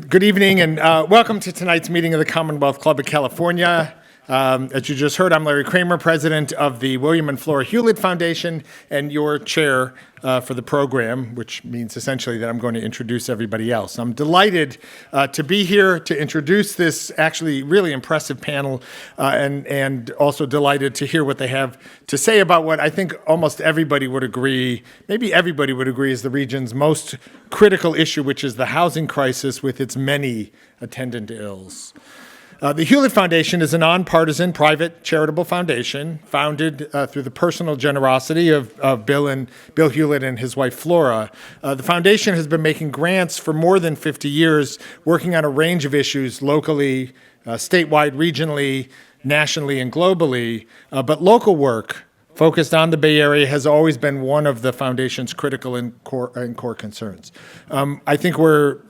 Good evening and welcome to tonight's meeting of the Commonwealth Club of California. As you just heard, I'm Larry Kramer, president of the William and Flora Hewlett Foundation and your chair for the program, which means essentially that I'm going to introduce everybody else. I'm delighted to be here to introduce this actually really impressive panel and also delighted to hear what they have to say about what I think almost everybody would agree, maybe everybody would agree is the region's most critical issue, which is the housing crisis with its many attendant ills. The Hewlett Foundation is a nonpartisan, private, charitable foundation founded through the personal generosity of Bill Hewlett and his wife Flora. The foundation has been making grants for more than 50 years, working on a range of issues locally, statewide, regionally, nationally, and globally. But local work focused on the Bay Area has always been one of the foundation's critical and core concerns. I think we're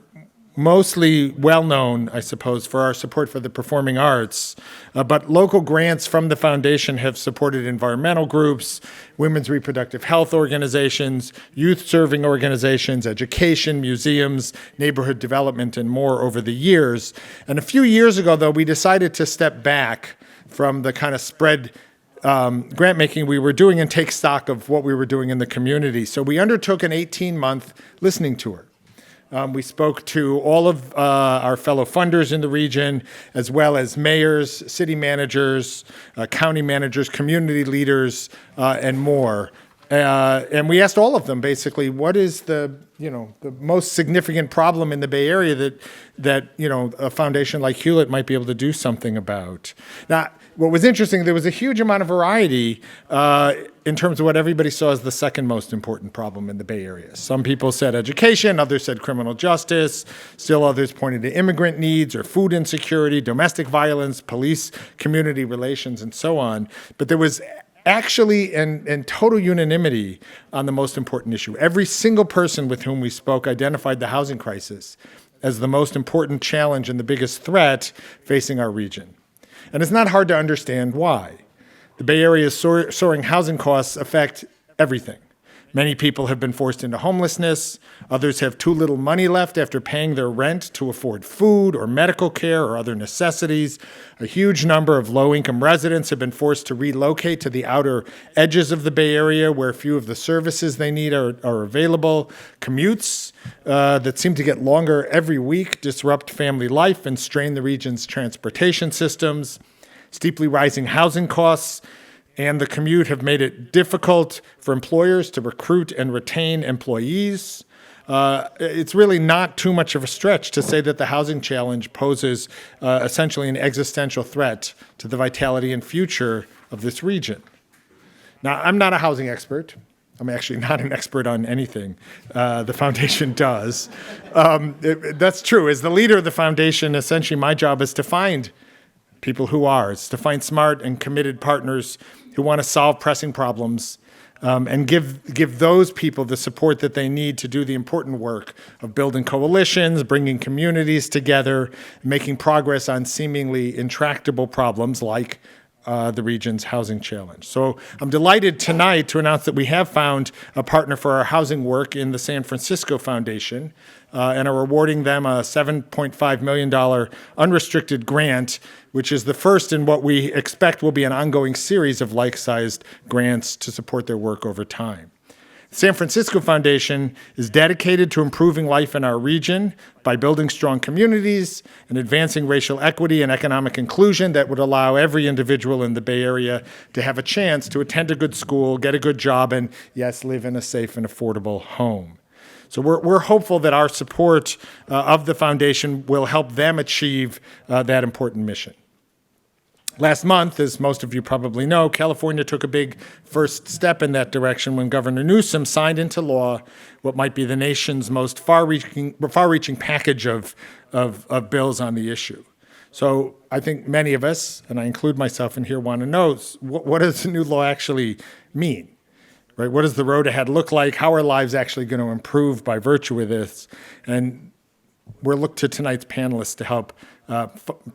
mostly well-known, I suppose, for our support for the performing arts, but local grants from the foundation have supported environmental groups, women's reproductive health organizations, youth-serving organizations, education, museums, neighborhood development, and more over the years. And a few years ago, though, we decided to step back from the kind of spread grant making we were doing and take stock of what we were doing in the community. So we undertook an 18-month listening tour. We spoke to all of our fellow funders in the region, as well as mayors, city managers, county managers, community leaders, and more. And we asked all of them, basically, what is the most significant problem in the Bay Area that a foundation like Hewlett might be able to do something about? Now, what was interesting, there was a huge amount of variety in terms of what everybody saw as the second most important problem in the Bay Area. Some people said education, others said criminal justice, still others pointed to immigrant needs or food insecurity, domestic violence, police, community relations, and so on. But there was actually and total unanimity on the most important issue. Every single person with whom we spoke identified the housing crisis as the most important challenge and the biggest threat facing our region. And it's not hard to understand why. The Bay Area's soaring housing costs affect everything. Many people have been forced into homelessness. Others have too little money left after paying their rent to afford food or medical care or other necessities. A huge number of low-income residents have been forced to relocate to the outer edges of the Bay Area where few of the services they need are available. Commutes that seem to get longer every week disrupt family life and strain the region's transportation systems. Steeply rising housing costs and the commute have made it difficult for employers to recruit and retain employees. It's really not too much of a stretch to say that the housing challenge poses essentially an existential threat to the vitality and future of this region. Now, I'm not a housing expert. I'm actually not an expert on anything the foundation does. That's true. As the leader of the foundation, essentially my job is to find people who are. It's to find smart and committed partners who want to solve pressing problems and give those people the support that they need to do the important work of building coalitions, bringing communities together, making progress on seemingly intractable problems like the region's housing challenge. So I'm delighted tonight to announce that we have found a partner for our housing work in the San Francisco Foundation and are awarding them a $7.5 million unrestricted grant, which is the first in what we expect will be an ongoing series of like-sized grants to support their work over time. The San Francisco Foundation is dedicated to improving life in our region by building strong communities and advancing racial equity and economic inclusion that would allow every individual in the Bay Area to have a chance to attend a good school, get a good job, and yes, live in a safe and affordable home. So we're hopeful that our support of the foundation will help them achieve that important mission. Last month, as most of you probably know, California took a big first step in that direction when Governor Newsom signed into law what might be the nation's most far-reaching package of bills on the issue. So I think many of us, and I include myself in here, want to know what does the new law actually mean? Right? What does the road ahead look like? How are lives actually going to improve by virtue of this? And we'll look to tonight's panelists to help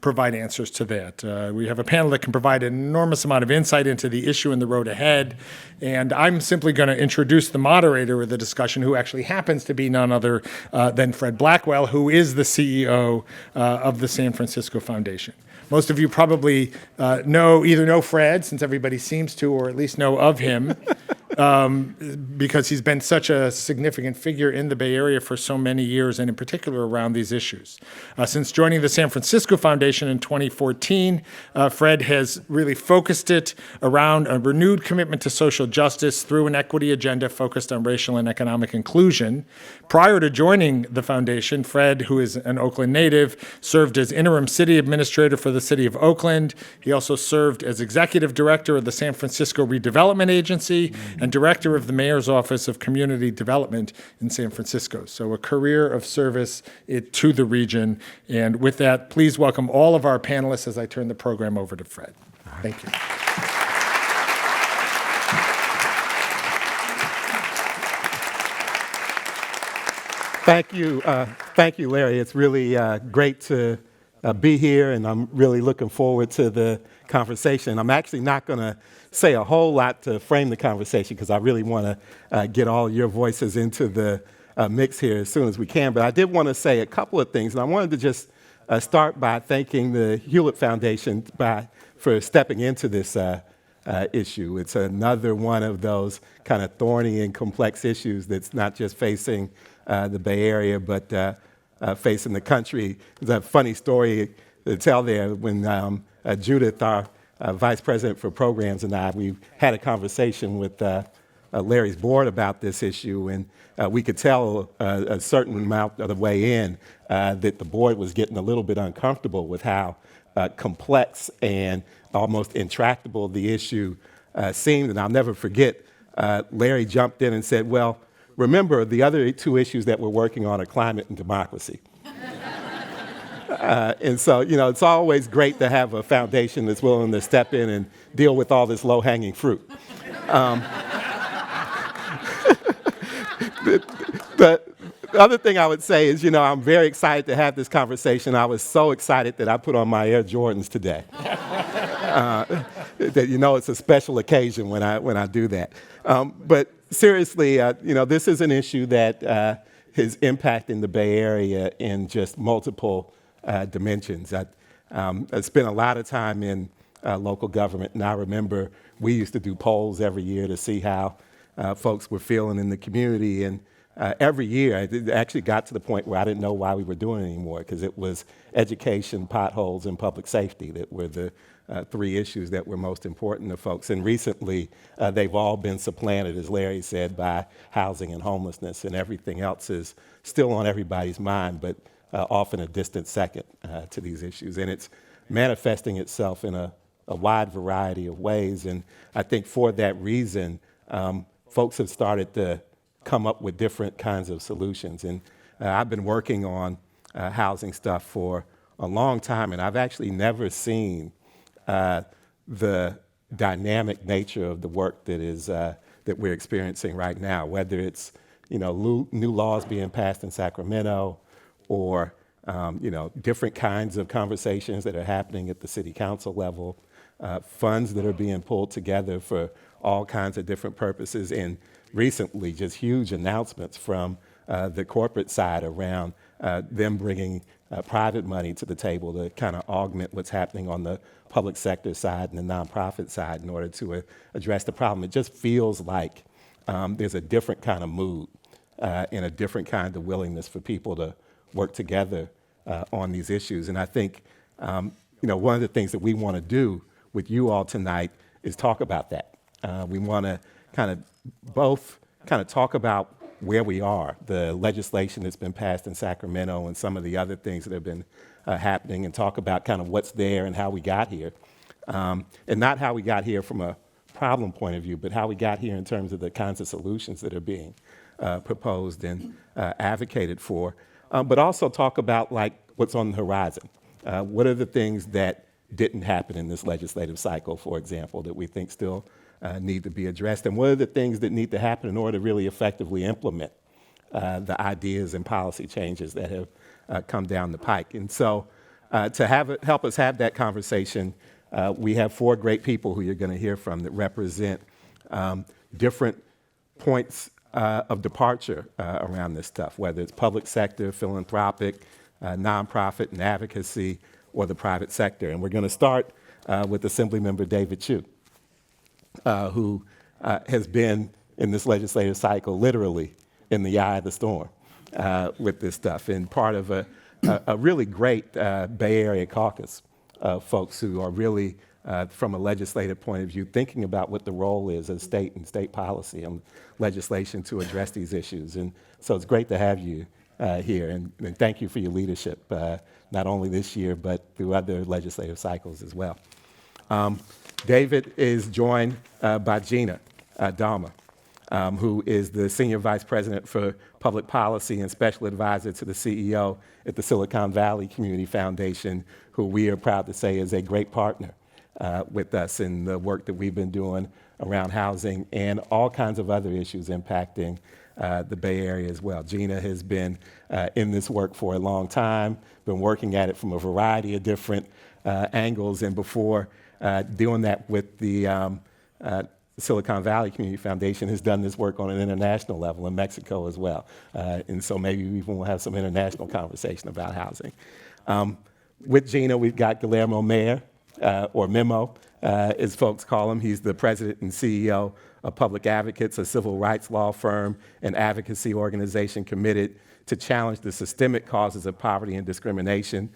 provide answers to that. We have a panel that can provide an enormous amount of insight into the issue and the road ahead. And I'm simply going to introduce the moderator of the discussion, who actually happens to be none other than Fred Blackwell, who is the CEO of the San Francisco Foundation. Most of you probably either know Fred, since everybody seems to, or at least know of him, because he's been such a significant figure in the Bay Area for so many years, and in particular around these issues. Since joining the San Francisco Foundation in 2014, Fred has really focused it around a renewed commitment to social justice through an equity agenda focused on racial and economic inclusion. Prior to joining the foundation, Fred, who is an Oakland native, served as interim city administrator for the city of Oakland. He also served as executive director of the San Francisco Redevelopment Agency and director of the Mayor's Office of Community Development in San Francisco. So a career of service to the region. And with that, please welcome all of our panelists as I turn the program over to Fred. Thank you. Thank you, Larry. It's really great to be here, and I'm really looking forward to the conversation. I'm actually not going to say a whole lot to frame the conversation because I really want to get all your voices into the mix here as soon as we can. But I did want to say a couple of things, and I wanted to just start by thanking the Hewlett Foundation for stepping into this issue. It's another one of those kind of thorny and complex issues that's not just facing the Bay Area, but facing the country. There's a funny story to tell there when Judith, our vice president for programs, and we had a conversation with Larry's board about this issue, and we could tell a certain amount of the way in that the board was getting a little bit uncomfortable with how complex and almost intractable the issue seemed. And I'll never forget, Larry jumped in and said, well, remember, the other two issues that we're working on are climate and democracy. And so, it's always great to have a foundation that's willing to step in and deal with all this low-hanging fruit. The other thing I would say is, I'm very excited to have this conversation. I was so excited that I put on my Air Jordans today. That it's a special occasion when I do that. But seriously, this is an issue that is impacting the Bay Area in just multiple dimensions. I spent a lot of time in local government, and I remember we used to do polls every year to see how folks were feeling in the community. And every year, it actually got to the point where I didn't know why we were doing it anymore, because it was education, potholes, and public safety that were the three issues that were most important to folks. And recently, they've all been supplanted, as Larry said, by housing and homelessness, and everything else is still on everybody's mind, but often a distant second to these issues. And it's manifesting itself in a wide variety of ways. And I think for that reason, folks have started to come up with different kinds of solutions. And I've been working on housing stuff for a long time, and I've actually never seen the dynamic nature of the work that we're experiencing right now, whether it's new laws being passed in Sacramento, or different kinds of conversations that are happening at the city council level, funds that are being pulled together for all kinds of different purposes, and recently just huge announcements from the corporate side around them bringing private money to the table to kind of augment what's happening on the public sector side and the nonprofit side in order to address the problem. It just feels like there's a different kind of mood and a different kind of willingness for people to work together on these issues. And I think one of the things that we want to do with you all tonight is talk about that. We want to kind of talk about where we are, the legislation that's been passed in Sacramento and some of the other things that have been happening, and talk about kind of what's there and how we got here. And not how we got here from a problem point of view, but how we got here in terms of the kinds of solutions that are being proposed and advocated for. But also talk about what's on the horizon. What are the things that didn't happen in this legislative cycle, for example, that we think still need to be addressed? And what are the things that need to happen in order to really effectively implement the ideas and policy changes that have come down the pike? And so help us have that conversation, we have four great people who you're going to hear from that represent different points of departure around this stuff, whether it's public sector, philanthropic, nonprofit, and advocacy, or the private sector. And we're going to start with Assemblymember David Chiu, who has been in this legislative cycle literally in the eye of the storm with this stuff, and part of a really great Bay Area caucus of folks who are really, from a legislative point of view, thinking about what the role is of state and state policy and legislation to address these issues. And so it's great to have you here, and thank you for your leadership, not only this year, but through other legislative cycles as well. David is joined by Gina Dama, who is the Senior Vice President for Public Policy and Special Advisor to the CEO at the Silicon Valley Community Foundation, who we are proud to say is a great partner with us in the work that we've been doing around housing and all kinds of other issues impacting the Bay Area as well. Gina has been in this work for a long time, been working at it from a variety of different angles, and before doing that with the Silicon Valley Community Foundation, has done this work on an international level in Mexico as well. And so maybe we even will have some international conversation about housing. With Gina, we've got Guillermo Mayer, or Memo, as folks call him. He's the president and CEO of Public Advocates, a civil rights law firm and advocacy organization committed to challenge the systemic causes of poverty and discrimination.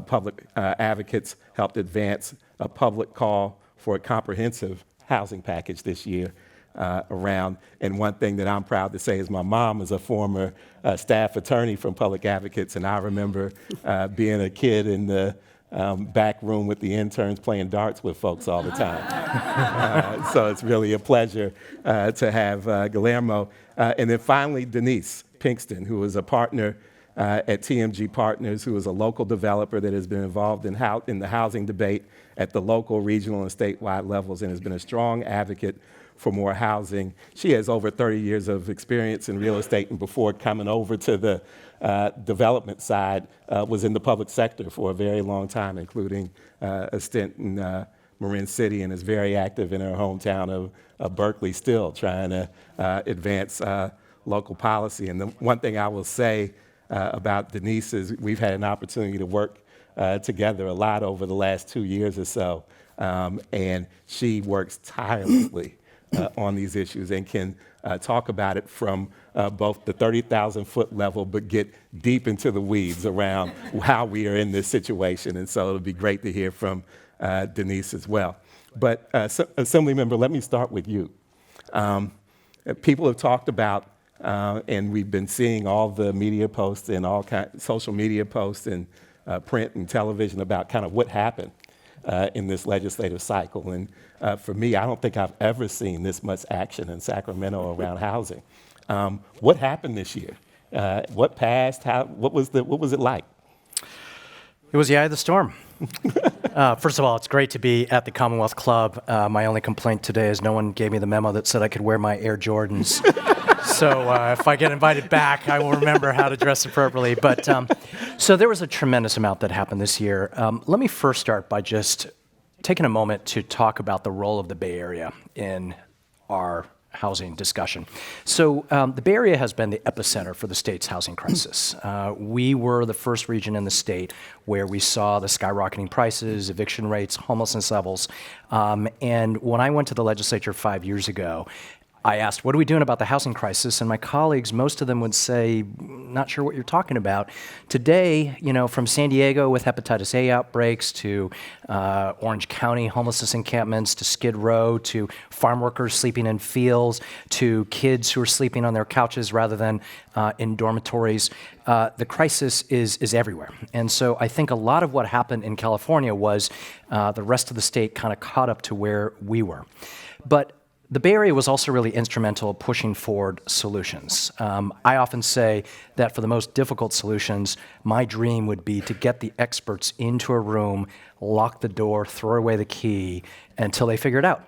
Public Advocates helped advance a public call for a comprehensive housing package this year around. And one thing that I'm proud to say is my mom is a former staff attorney from Public Advocates, and I remember being a kid in the back room with the interns playing darts with folks all the time. So it's really a pleasure to have Guillermo. And then finally, Denise Pinkston, who is a partner at TMG Partners, who is a local developer that has been involved in the housing debate at the local, regional, and statewide levels, and has been a strong advocate for more housing. She has over 30 years of experience in real estate, and before coming over to the development side, was in the public sector for a very long time, including a stint in Marin City, and is very active in her hometown of Berkeley still, trying to advance local policy. And the one thing I will say about Denise is we've had an opportunity to work together a lot over the last 2 years or so, and she works tirelessly on these issues and can talk about it from both the 30,000-foot level, but get deep into the weeds around how we are in this situation. And so it'll be great to hear from Denise as well. But Assemblymember, let me start with you. People have talked about, and we've been seeing all the media posts and all social media posts and print and television about kind of what happened in this legislative cycle. And for me, I don't think I've ever seen this much action in Sacramento around housing. What happened this year? What passed? What was it like? It was the eye of the storm. First of all, it's great to be at the Commonwealth Club. My only complaint today is no one gave me the memo that said I could wear my Air Jordans. So if I get invited back, I will remember how to dress appropriately. But so there was a tremendous amount that happened this year. Let me first start by just taking a moment to talk about the role of the Bay Area in our housing discussion. So the Bay Area has been the epicenter for the state's housing crisis. We were the first region in the state where we saw the skyrocketing prices, eviction rates, homelessness levels. And when I went to the legislature 5 years ago, I asked, what are we doing about the housing crisis? And my colleagues, most of them would say, not sure what you're talking about. Today, from San Diego with hepatitis A outbreaks to Orange County homelessness encampments to Skid Row to farm workers sleeping in fields to kids who are sleeping on their couches rather than in dormitories, the crisis is everywhere. And so I think a lot of what happened in California was the rest of the state kind of caught up to where we were. But the Bay Area was also really instrumental pushing forward solutions. I often say that for the most difficult solutions, my dream would be to get the experts into a room, lock the door, throw away the key until they figure it out.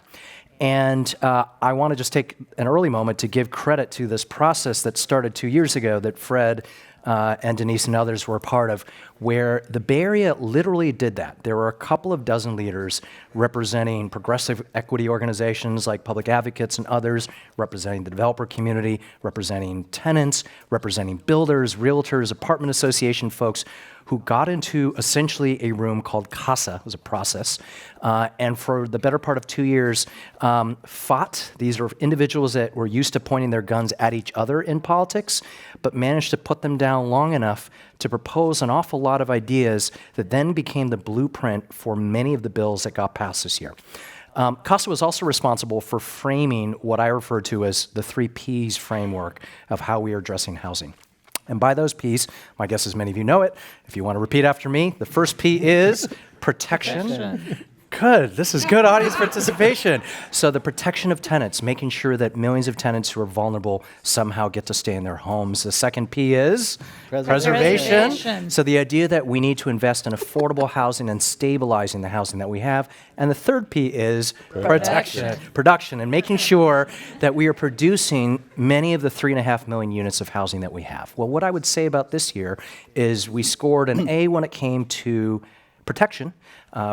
And I want to just take an early moment to give credit to this process that started 2 years ago that Fred and Denise and others were a part of, where the Bay Area literally did that. There were a couple of dozen leaders representing progressive equity organizations like Public Advocates and others, representing the developer community, representing tenants, representing builders, realtors, apartment association folks, who got into essentially a room called CASA. It was a process. And for the better part of 2 years, fought. These were individuals that were used to pointing their guns at each other in politics, but managed to put them down long enough to propose an awful lot of ideas that then became the blueprint for many of the bills that got passed this year. CASA was also responsible for framing what I refer to as the 3 Ps framework of how we are addressing housing. And by those Ps, my guess is many of you know it. If you want to repeat after me, the first P is protection. Good. This is good audience participation. So the protection of tenants, making sure that millions of tenants who are vulnerable somehow get to stay in their homes. The second P is preservation. So the idea that we need to invest in affordable housing and stabilizing the housing that we have. And the third P is production, and making sure that we are producing many of the 3.5 million units of housing that we have. Well, what I would say about this year is we scored an A when it came to protection.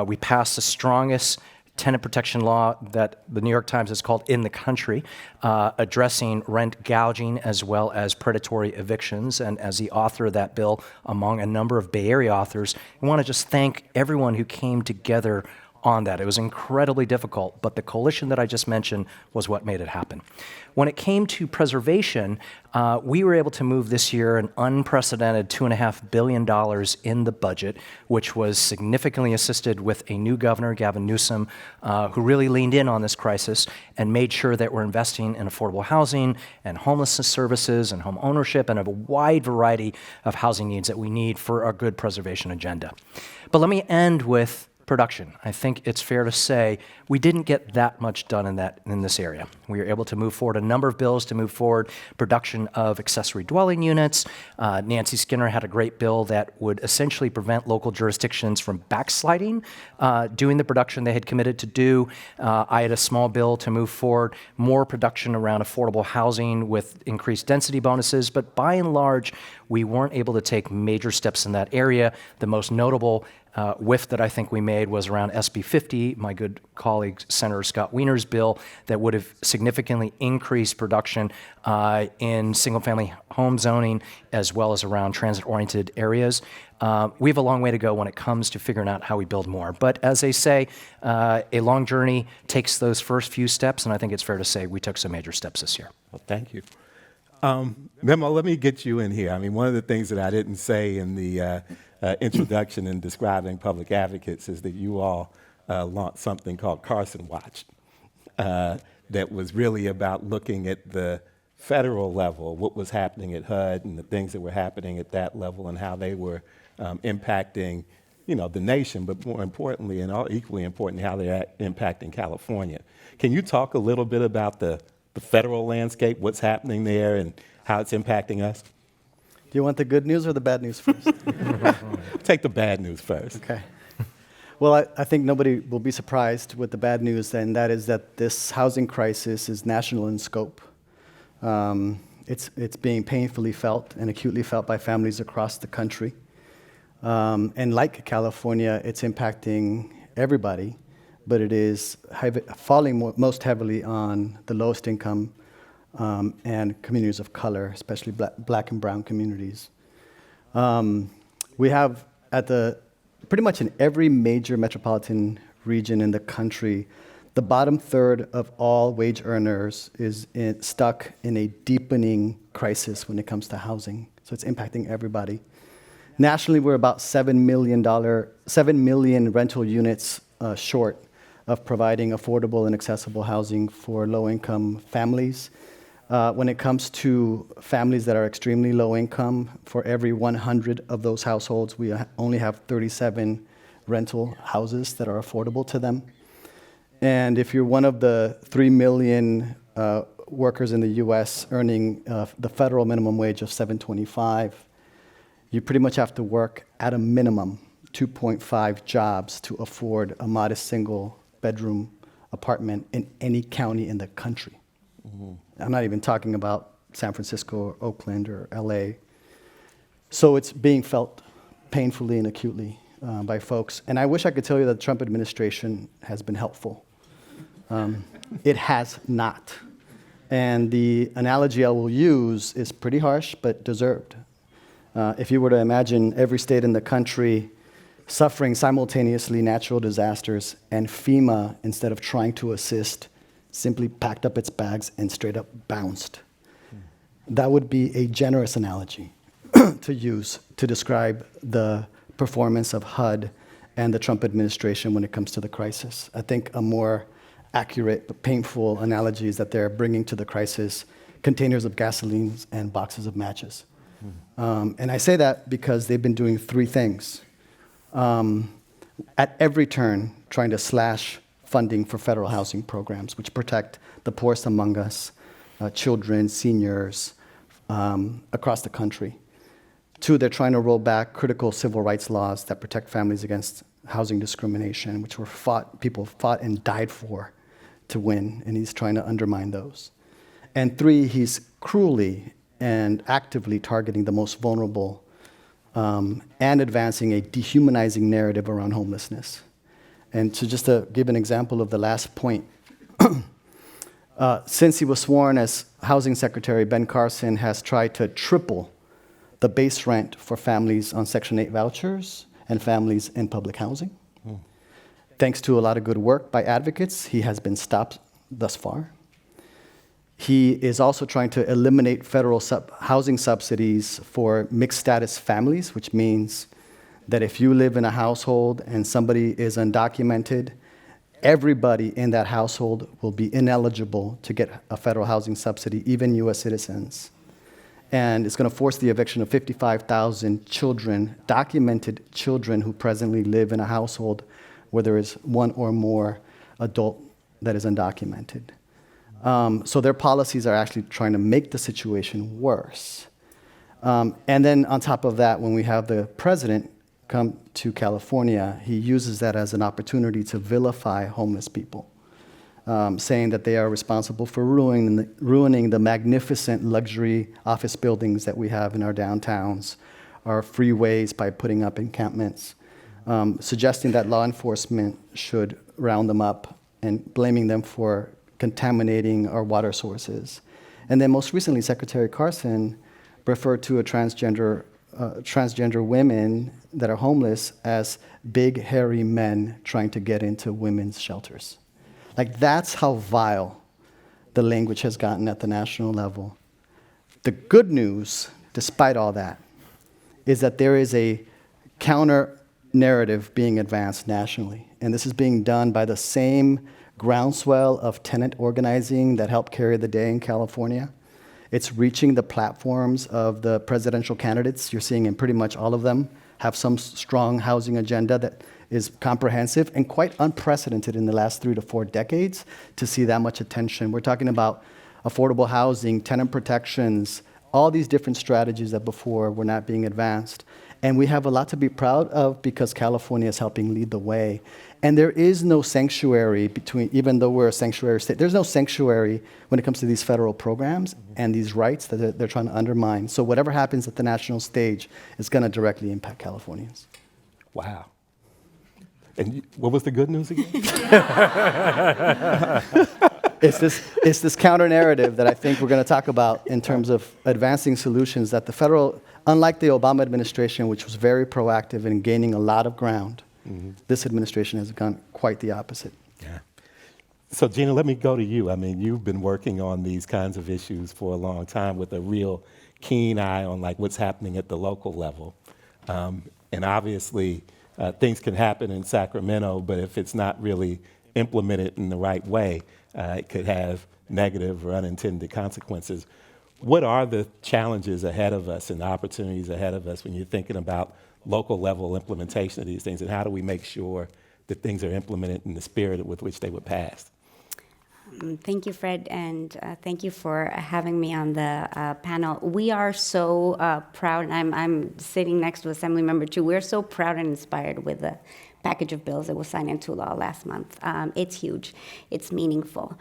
We passed the strongest tenant protection law that the New York Times has called in the country, addressing rent gouging as well as predatory evictions. And as the author of that bill, among a number of Bay Area authors, I want to just thank everyone who came together on that. It was incredibly difficult, but the coalition that I just mentioned was what made it happen. When it came to preservation, we were able to move this year an unprecedented $2.5 billion in the budget, which was significantly assisted with a new governor, Gavin Newsom, who really leaned in on this crisis and made sure that we're investing in affordable housing and homelessness services and home ownership and a wide variety of housing needs that we need for our good preservation agenda. But let me end with production. I think it's fair to say we didn't get that much done in this area. We were able to move forward a number of bills to move forward production of accessory dwelling units. Nancy Skinner had a great bill that would essentially prevent local jurisdictions from backsliding, doing the production they had committed to do. I had a small bill to move forward more production around affordable housing with increased density bonuses, but by and large, we weren't able to take major steps in that area. The most notable whiff that I think we made was around SB 50, my good colleague Senator Scott Wiener's bill that would have significantly increased production in single-family home zoning as well as around transit-oriented areas. We have a long way to go when it comes to figuring out how we build more. But as they say, a long journey takes those first few steps, and I think it's fair to say we took some major steps this year. Well, thank you. Memo, let me get you in here. I mean, one of the things that I didn't say in the introduction in describing Public Advocates is that you all launched something called Carson Watch that was really about looking at the federal level, what was happening at HUD and the things that were happening at that level and how they were impacting, the nation, but more importantly and equally important, how they're impacting California. Can you talk a little bit about the federal landscape, what's happening there and how it's impacting us? Do you want the good news or the bad news first? Take the bad news first. Okay. Well, I think nobody will be surprised with the bad news, and that is that this housing crisis is national in scope. It's being painfully felt and acutely felt by families across the country. And like California, it's impacting everybody, but it is falling most heavily on the lowest income and communities of color, especially black and brown communities. We have pretty much in every major metropolitan region in the country, the bottom third of all wage earners is stuck in a deepening crisis when it comes to housing. So it's impacting everybody. Nationally, we're about $7 million rental units short of providing affordable and accessible housing for low-income families. When it comes to families that are extremely low income, for every 100 of those households, we only have 37 rental houses that are affordable to them. And if you're one of the 3 million workers in the US earning the federal minimum wage of $7.25, you pretty much have to work at a minimum 2.5 jobs to afford a modest single bedroom apartment in any county in the country. Mm-hmm. I'm not even talking about San Francisco or Oakland or LA. So it's being felt painfully and acutely by folks. And I wish I could tell you that the Trump administration has been helpful. It has not. And the analogy I will use is pretty harsh, but deserved. If you were to imagine every state in the country suffering simultaneously natural disasters, and FEMA, instead of trying to assist, simply packed up its bags and straight up bounced. That would be a generous analogy to use to describe the performance of HUD and the Trump administration when it comes to the crisis. I think a more accurate but painful analogy is that they're bringing to the crisis containers of gasolines and boxes of matches. And I say that because they've been doing three things. At every turn, trying to slash funding for federal housing programs, which protect the poorest among us, children, seniors, across the country. Two, they're trying to roll back critical civil rights laws that protect families against housing discrimination, which people fought and died for to win, and he's trying to undermine those. And three, he's cruelly and actively targeting the most vulnerable and advancing a dehumanizing narrative around homelessness. And just to give an example of the last point, since he was sworn as Housing Secretary, Ben Carson has tried to triple the base rent for families on Section 8 vouchers and families in public housing. Thanks to a lot of good work by advocates, he has been stopped thus far. He is also trying to eliminate federal housing subsidies for mixed status families, which means that if you live in a household and somebody is undocumented, everybody in that household will be ineligible to get a federal housing subsidy, even US citizens. And it's going to force the eviction of 55,000 children, documented children who presently live in a household where there is one or more adult that is undocumented. So their policies are actually trying to make the situation worse. And then on top of that, when we have the president come to California, he uses that as an opportunity to vilify homeless people, saying that they are responsible for ruining the magnificent luxury office buildings that we have in our downtowns, our freeways by putting up encampments, suggesting that law enforcement should round them up and blaming them for contaminating our water sources. And then most recently, Secretary Carson referred to transgender women that are homeless as big, hairy men trying to get into women's shelters. Like, that's how vile the language has gotten at the national level. The good news, despite all that, is that there is a counter narrative being advanced nationally. And this is being done by the same groundswell of tenant organizing that helped carry the day in California. It's reaching the platforms of the presidential candidates. You're seeing in pretty much all of them have some strong housing agenda that is comprehensive and quite unprecedented in the last 3 to 4 decades to see that much attention. We're talking about affordable housing, tenant protections, all these different strategies that before were not being advanced. And we have a lot to be proud of because California is helping lead the way. And there is no sanctuary between, even though we're a sanctuary state, there's no sanctuary when it comes to these federal programs and these rights that they're trying to undermine. So whatever happens at the national stage is going to directly impact Californians. Wow. And what was the good news again? It's this counter narrative that I think we're going to talk about in terms of advancing solutions that the federal, unlike the Obama administration, which was very proactive in gaining a lot of ground, this administration has gone quite the opposite. Yeah. So Gina, let me go to you. I mean, you've been working on these kinds of issues for a long time with a real keen eye on like what's happening at the local level. And obviously, things can happen in Sacramento, but if it's not really implemented in the right way, it could have negative or unintended consequences. What are the challenges ahead of us and the opportunities ahead of us when you're thinking about local level implementation of these things, and how do we make sure that things are implemented in the spirit with which they were passed? Thank you, Fred, and thank you for having me on the panel. We are so proud, and I'm sitting next to Assemblymember Chu. We're so proud and inspired with the package of bills that was signed into law last month. It's huge. It's meaningful.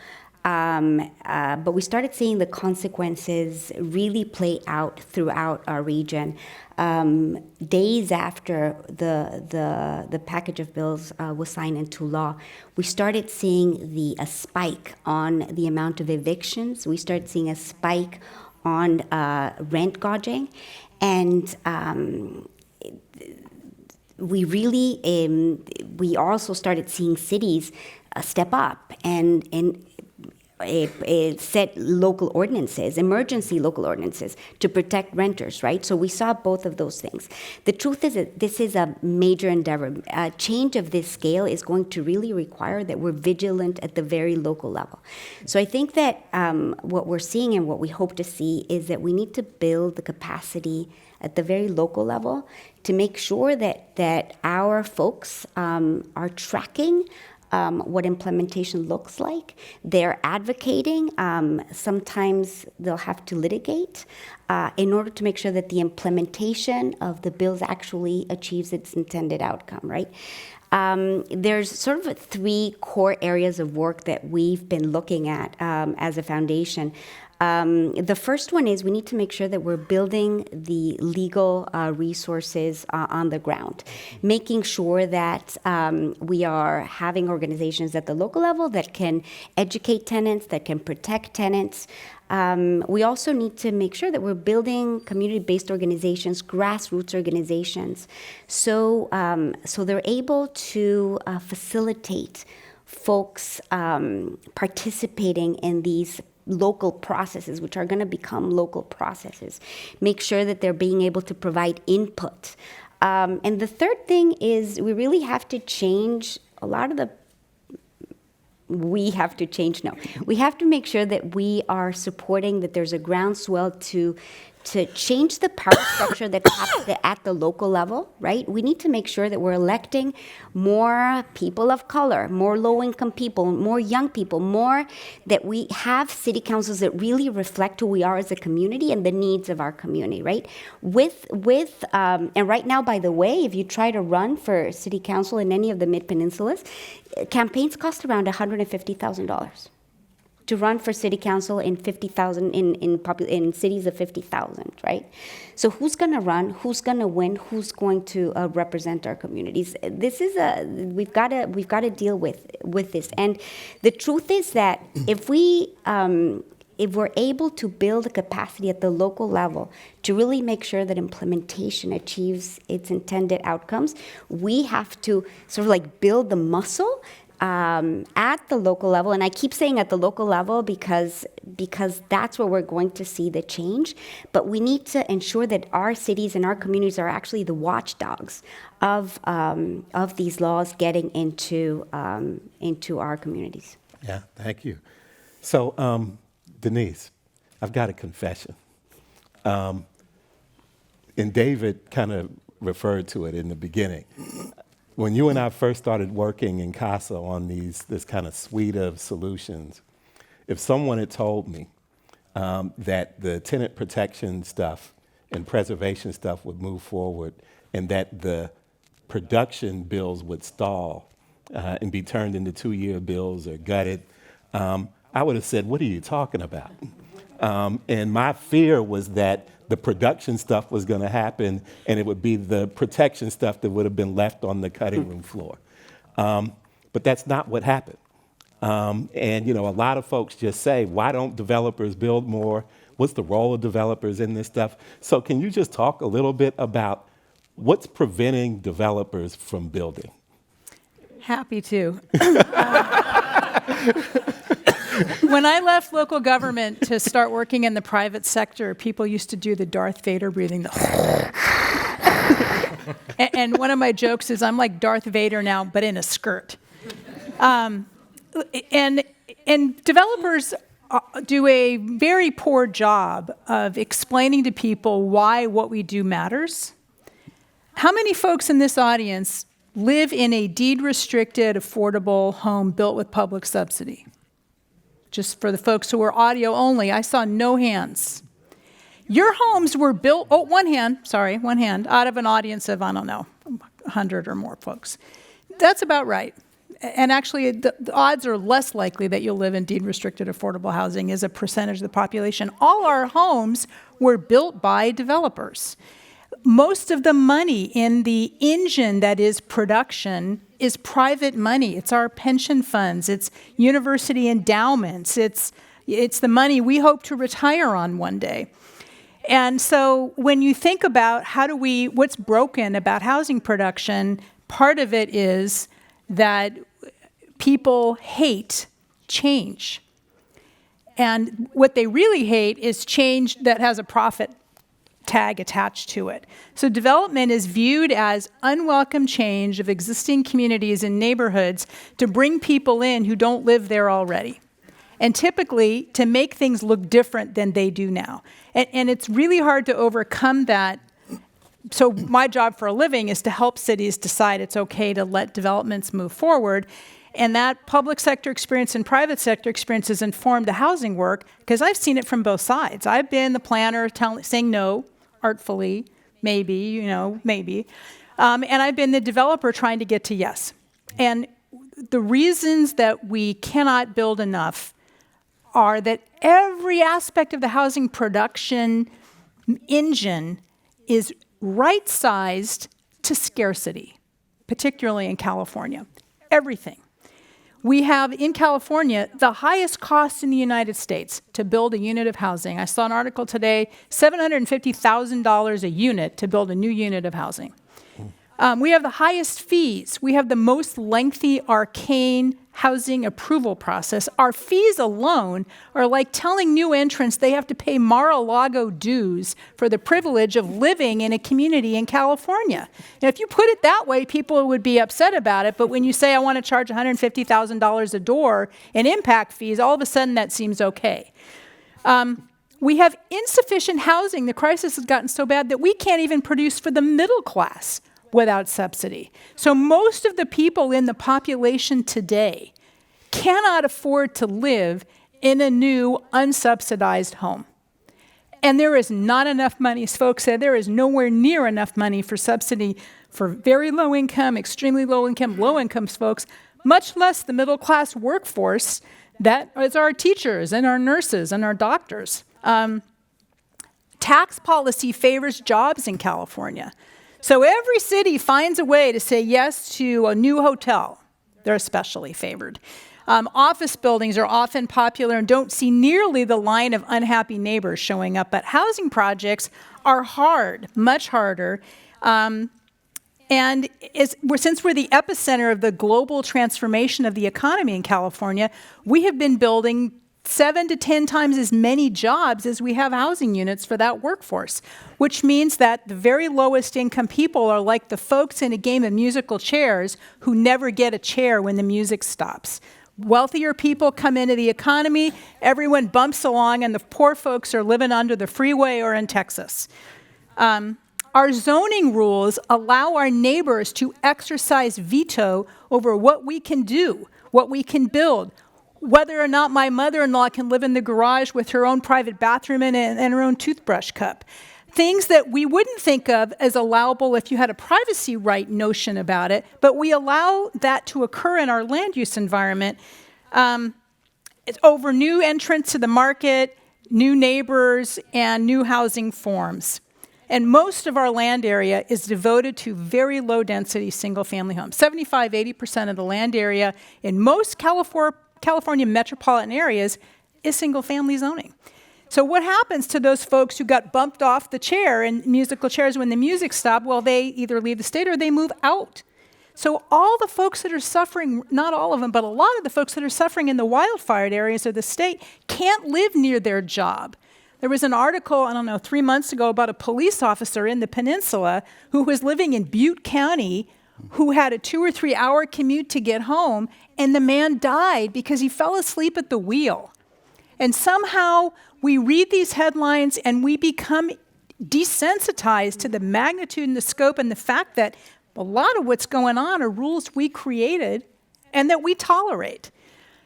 But we started seeing the consequences really play out throughout our region. Days after the package of bills was signed into law, we started seeing a spike on the amount of evictions. We started seeing a spike on rent gouging, and we also started seeing cities step up and set local ordinances, emergency local ordinances, to protect renters, right? So we saw both of those things. The truth is that this is a major endeavor. A change of this scale is going to really require that we're vigilant at the very local level. So I think that what we're seeing and what we hope to see is that we need to build the capacity at the very local level to make sure that our folks are tracking what implementation looks like. They're advocating. Sometimes they'll have to litigate in order to make sure that the implementation of the bills actually achieves its intended outcome, right? There's sort of 3 core areas of work that we've been looking at as a foundation. The first one is we need to make sure that we're building the legal resources on the ground, making sure that we are having organizations at the local level that can educate tenants, that can protect tenants. We also need to make sure that we're building community-based organizations, grassroots organizations, so they're able to facilitate folks participating in these local processes, which are going to become local processes. Make sure that they're being able to provide input. And the third thing is we really have to change a lot of the we have to change, no. We have to make sure that we are supporting, that there's a groundswell to change the power structure that's at the local level, right? We need to make sure that we're electing more people of color, more low-income people, more young people, more that we have city councils that really reflect who we are as a community and the needs of our community, right? And right now, by the way, if you try to run for city council in any of the mid-peninsulas, campaigns cost around $150,000. To run for city council in 50,000 in cities of 50,000, right? So who's going to run? Who's going to win? Who's going to represent our communities? This is we've got to deal with this. And the truth is that if we're able to build a capacity at the local level to really make sure that implementation achieves its intended outcomes, we have to sort of like build the muscle at the local level. And I keep saying at the local level because that's where we're going to see the change. But we need to ensure that our cities and our communities are actually the watchdogs of these laws getting into our communities. Yeah, thank you. So, Denise, I've got a confession. And David kind of referred to it in the beginning. When you and I first started working in CASA on this kind of suite of solutions, if someone had told me that the tenant protection stuff and preservation stuff would move forward and that the production bills would stall and be turned into 2-year bills or gutted, I would have said, what are you talking about? And my fear was that the production stuff was going to happen and it would be the protection stuff that would have been left on the cutting room floor. But that's not what happened. And, you know, a lot of folks just say, why don't developers build more? What's the role of developers in this stuff? So can you just talk a little bit about what's preventing developers from building? Happy to. When I left local government to start working in the private sector, people used to do the Darth Vader breathing. And one of my jokes is I'm like Darth Vader now, but in a skirt. And developers do a very poor job of explaining to people why what we do matters. How many folks in this audience live in a deed-restricted, affordable home built with public subsidy? Just for the folks who are audio only, I saw no hands. Your homes were built, one hand, out of an audience of, I don't know, 100 or more folks. That's about right. and actually the odds are less likely that you'll live in deed-restricted affordable housing as a percentage of the population. All our homes were built by developers. Most of the money in the engine that is production is private money. It's our pension funds, it's university endowments, it's the money we hope to retire on one day. And so when you think about what's broken about housing production, part of it is that people hate change. And what they really hate is change that has a profit tag attached to it. So development is viewed as unwelcome change of existing communities and neighborhoods to bring people in who don't live there already. And typically to make things look different than they do now. And it's really hard to overcome that. So my job for a living is to help cities decide it's okay to let developments move forward. And that public sector experience and private sector experience has informed the housing work, because I've seen it from both sides. I've been the planner saying no, artfully, maybe. And I've been the developer trying to get to yes. And the reasons that we cannot build enough are that every aspect of the housing production engine is right-sized to scarcity, particularly in California. Everything. We have, in California, the highest cost in the United States to build a unit of housing. I saw an article today, $750,000 a unit to build a new unit of housing. We have the highest fees. We have the most lengthy, arcane housing approval process. Our fees alone are like telling new entrants they have to pay Mar-a-Lago dues for the privilege of living in a community in California. Now, if you put it that way, people would be upset about it. But when you say, I want to charge $150,000 a door in impact fees, all of a sudden that seems okay. We have insufficient housing. The crisis has gotten so bad that we can't even produce for the middle class without subsidy. So most of the people in the population today cannot afford to live in a new unsubsidized home. And there is not enough money, as folks said, there is nowhere near enough money for subsidy for very low income, extremely low income folks, much less the middle class workforce that is our teachers and our nurses and our doctors. Tax policy favors jobs in California. So every city finds a way to say yes to a new hotel. They're especially favored. Office buildings are often popular and don't see nearly the line of unhappy neighbors showing up. But housing projects are hard, much harder. And since we're the epicenter of the global transformation of the economy in California, we have been building 7 to 10 times as many jobs as we have housing units for that workforce, which means that the very lowest income people are like the folks in a game of musical chairs who never get a chair when the music stops. Wealthier people come into the economy, everyone bumps along, and the poor folks are living under the freeway or in Texas. Our zoning rules allow our neighbors to exercise veto over what we can do, what we can build, whether or not my mother-in-law can live in the garage with her own private bathroom and her own toothbrush cup. Things that we wouldn't think of as allowable if you had a privacy right notion about it, but we allow that to occur in our land use environment. It's over new entrants to the market, new neighbors, and new housing forms. And most of our land area is devoted to very low-density single-family homes. 75-80% of the land area in most California metropolitan areas is single-family zoning. So what happens to those folks who got bumped off the chair in musical chairs when the music stopped? Well, they either leave the state or they move out. So all the folks that are suffering, not all of them, but a lot of the folks that are suffering in the wildfired areas of the state can't live near their job. There was an article, 3 months ago about a police officer in the peninsula who was living in Butte County who had a 2 or 3 hour commute to get home, and the man died because he fell asleep at the wheel. And somehow we read these headlines and we become desensitized to the magnitude and the scope and the fact that a lot of what's going on are rules we created and that we tolerate.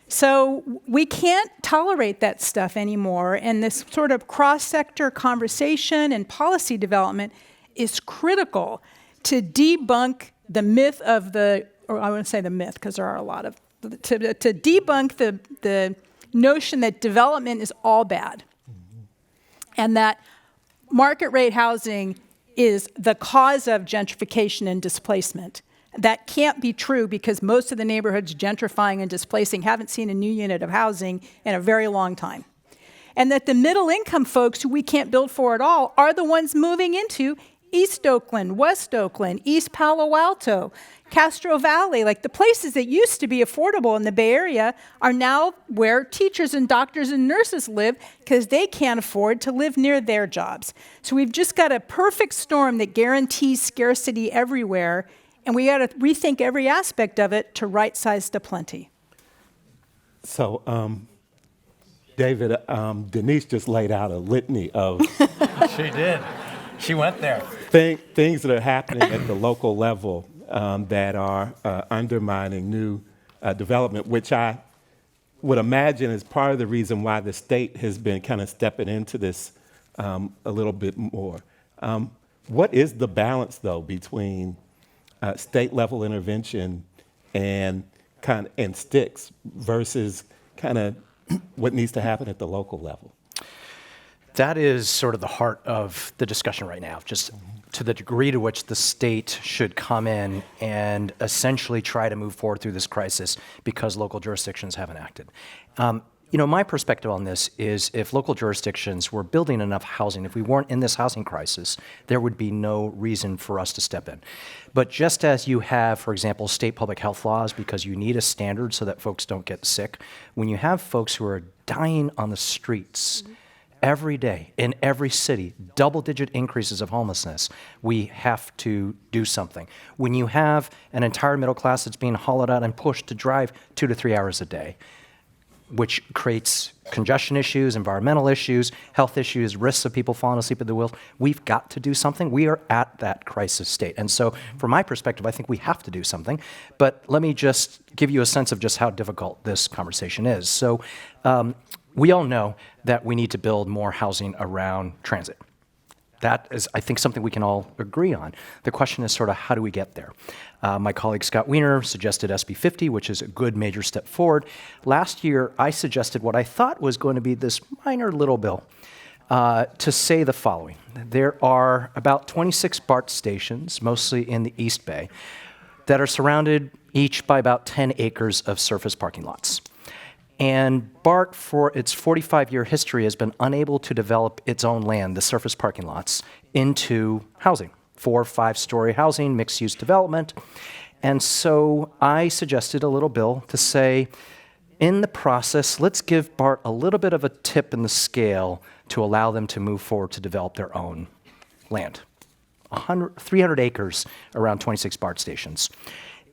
So we can't tolerate that stuff anymore, and this sort of cross-sector conversation and policy development is critical to debunk the myth of the or I wouldn't say the myth, because there are a lot of, to debunk the notion that development is all bad, and that market rate housing is the cause of gentrification and displacement. That can't be true, because most of the neighborhoods gentrifying and displacing haven't seen a new unit of housing in a very long time. And that the middle income folks who we can't build for at all are the ones moving into East Oakland, West Oakland, East Palo Alto, Castro Valley. Like, the places that used to be affordable in the Bay Area are now where teachers and doctors and nurses live, because they can't afford to live near their jobs. So we've just got a perfect storm that guarantees scarcity everywhere, and we got to rethink every aspect of it to right size to plenty. So, David, Denise just laid out a litany of She did. She went there. things that are happening at the local level that are undermining new development, which I would imagine is part of the reason why the state has been kind of stepping into this a little bit more. What is the balance, though, between state level intervention and sticks versus kind of what needs to happen at the local level? That is sort of the heart of the discussion right now, just to the degree to which the state should come in and essentially try to move forward through this crisis because local jurisdictions haven't acted. My perspective on this is, if local jurisdictions were building enough housing, if we weren't in this housing crisis, there would be no reason for us to step in. But just as you have, for example, state public health laws because you need a standard so that folks don't get sick, when you have folks who are dying on the streets every day in every city, double-digit increases of homelessness, we have to do something. When you have an entire middle class that's being hollowed out and pushed to drive 2 to 3 hours a day, which creates congestion issues, environmental issues, health issues, risks of people falling asleep at the wheel, we've got to do something. We are at that crisis state. And so from my perspective, I think we have to do something. But let me just give you a sense of just how difficult this conversation is. So we all know that we need to build more housing around transit. That is, I think, something we can all agree on. The question is sort of, how do we get there? My colleague Scott Wiener suggested SB 50, which is a good major step forward. Last year, I suggested what I thought was going to be this minor little bill to say the following. There are about 26 BART stations, mostly in the East Bay, that are surrounded each by about 10 acres of surface parking lots. And BART, for its 45-year history, has been unable to develop its own land, the surface parking lots, into housing, 4- or 5-story housing, mixed-use development. And so I suggested a little bill to say, in the process, let's give BART a little bit of a tip in the scale to allow them to move forward to develop their own land. 300 acres around 26 BART stations.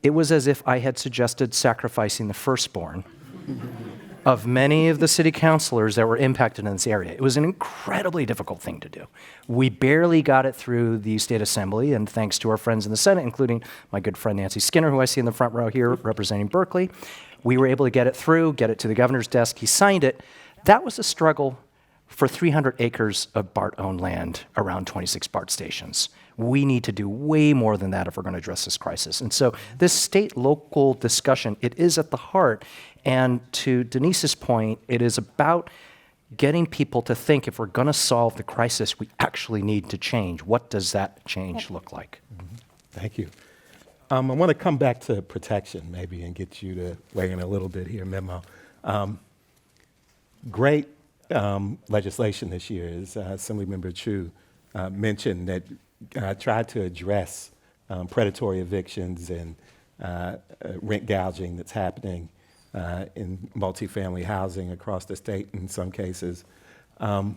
It was as if I had suggested sacrificing the firstborn of many of the city councilors that were impacted in this area. It was an incredibly difficult thing to do. We barely got it through the state assembly, and thanks to our friends in the Senate, including my good friend Nancy Skinner, who I see in the front row here representing Berkeley, we were able to get it through, get it to the governor's desk. He signed it. That was a struggle for 300 acres of BART-owned land around 26 BART stations. We need to do way more than that if we're going to address this crisis. And so this state-local discussion, it is at the heart. And to Denise's point, it is about getting people to think, if we're going to solve the crisis, we actually need to change. What does that change look like? Thank you. I want to come back to protection, maybe, and get you to weigh in a little bit here, Memo. Great legislation this year, as Assemblymember Chu mentioned, that tried to address predatory evictions and rent gouging that's happening in multifamily housing across the state in some cases. But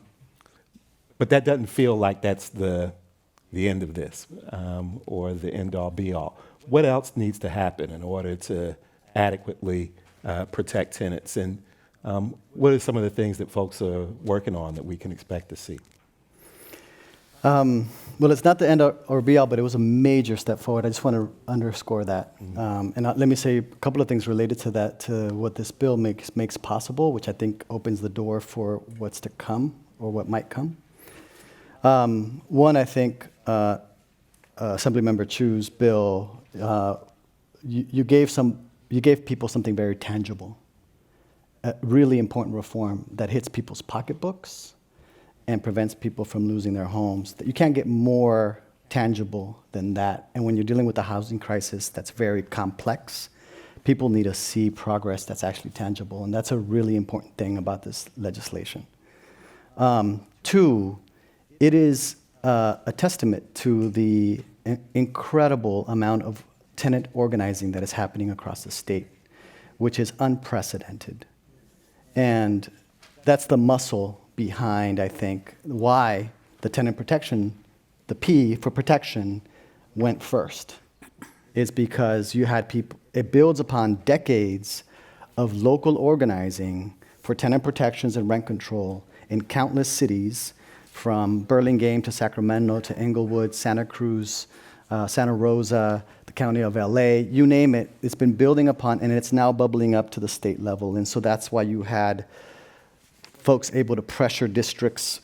that doesn't feel like that's the end of this or the end-all, be-all. What else needs to happen in order to adequately protect tenants? And what are some of the things that folks are working on that we can expect to see? Well, it's not the end or be all, but it was a major step forward. I just want to underscore that. And let me say a couple of things related to that, to what this bill makes possible, which I think opens the door for what's to come or what might come. One, I think Assemblymember Chu's bill you gave people something very tangible, a really important reform that hits people's pocketbooks and prevents people from losing their homes. You can't get more tangible than that. And when you're dealing with a housing crisis that's very complex, people need to see progress that's actually tangible. And that's a really important thing about this legislation. Two, it is a testament to the incredible amount of tenant organizing that is happening across the state, which is unprecedented. And that's the muscle behind, I think, why the tenant protection, the P for protection, went first. It's because you had people, it builds upon decades of local organizing for tenant protections and rent control in countless cities, from Burlingame to Sacramento to Inglewood, Santa Cruz, Santa Rosa, the county of LA, you name it. It's been building upon, and it's now bubbling up to the state level. And so that's why you had folks able to pressure districts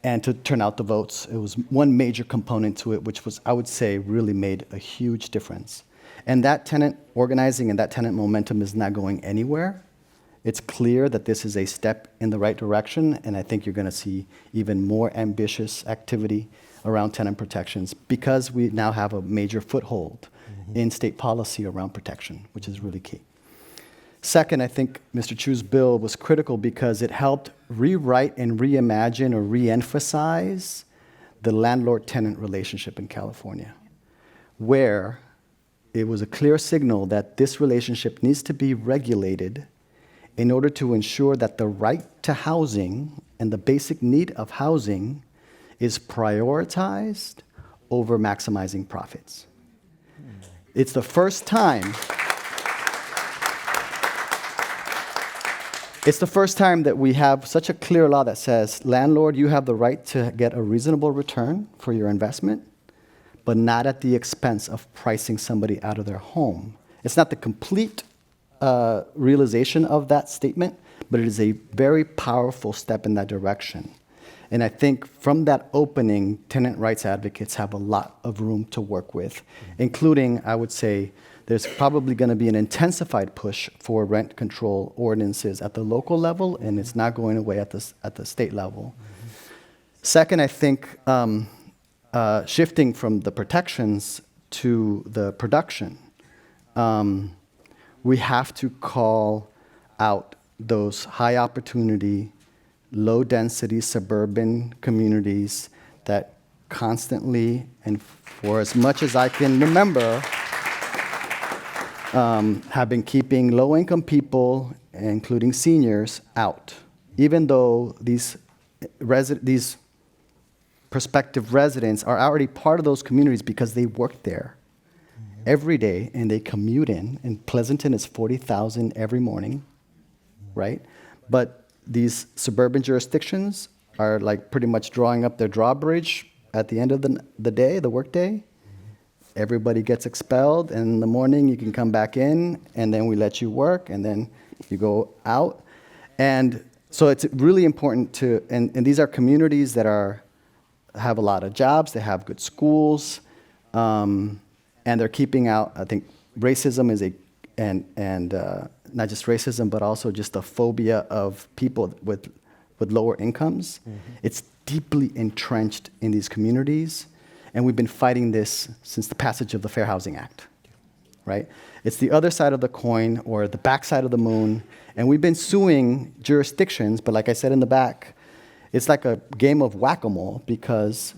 and to turn out the votes. It was one major component to it, which was, I would say, really made a huge difference. And that tenant organizing and that tenant momentum is not going anywhere. It's clear that this is a step in the right direction, and I think you're going to see even more ambitious activity around tenant protections because we now have a major foothold in state policy around protection, which is really key. Second, I think Mr. Chu's bill was critical because it helped rewrite and reimagine or reemphasize the landlord-tenant relationship in California, where it was a clear signal that this relationship needs to be regulated in order to ensure that the right to housing and the basic need of housing is prioritized over maximizing profits. It's the first time that we have such a clear law that says, landlord, you have the right to get a reasonable return for your investment, but not at the expense of pricing somebody out of their home. It's not the complete realization of that statement, but it is a very powerful step in that direction. And I think from that opening, tenant rights advocates have a lot of room to work with, including, I would say, there's probably going to be an intensified push for rent control ordinances at the local level, and it's not going away at the state level. Second, I think shifting from the protections to the production, we have to call out those high opportunity, low density suburban communities that constantly, and for as much as I can remember, have been keeping low income people, including seniors, out. Even though these prospective residents are already part of those communities because they work there every day and they commute in. And Pleasanton is 40,000 every morning, right? But these suburban jurisdictions are like pretty much drawing up their drawbridge at the end of the day, the workday. Everybody gets expelled, and in the morning you can come back in, and then we let you work, and then you go out. And so it's really important to, and these are communities that have a lot of jobs, they have good schools, and they're keeping out, I think, racism is not just racism, but also just a phobia of people with lower incomes. It's deeply entrenched in these communities, and we've been fighting this since the passage of the Fair Housing Act, right? It's the other side of the coin, or the back side of the moon, and we've been suing jurisdictions, but like I said in the back, it's like a game of whack-a-mole because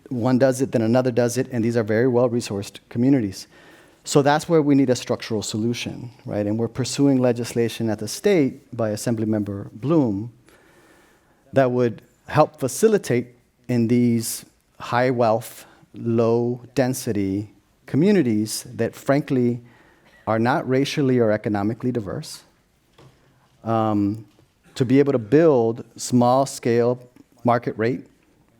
one does it, then another does it, and these are very well-resourced communities. So that's where we need a structural solution, right? And we're pursuing legislation at the state by Assemblymember Bloom that would help facilitate in these high-wealth, low-density communities that, frankly, are not racially or economically diverse, to be able to build small-scale market rate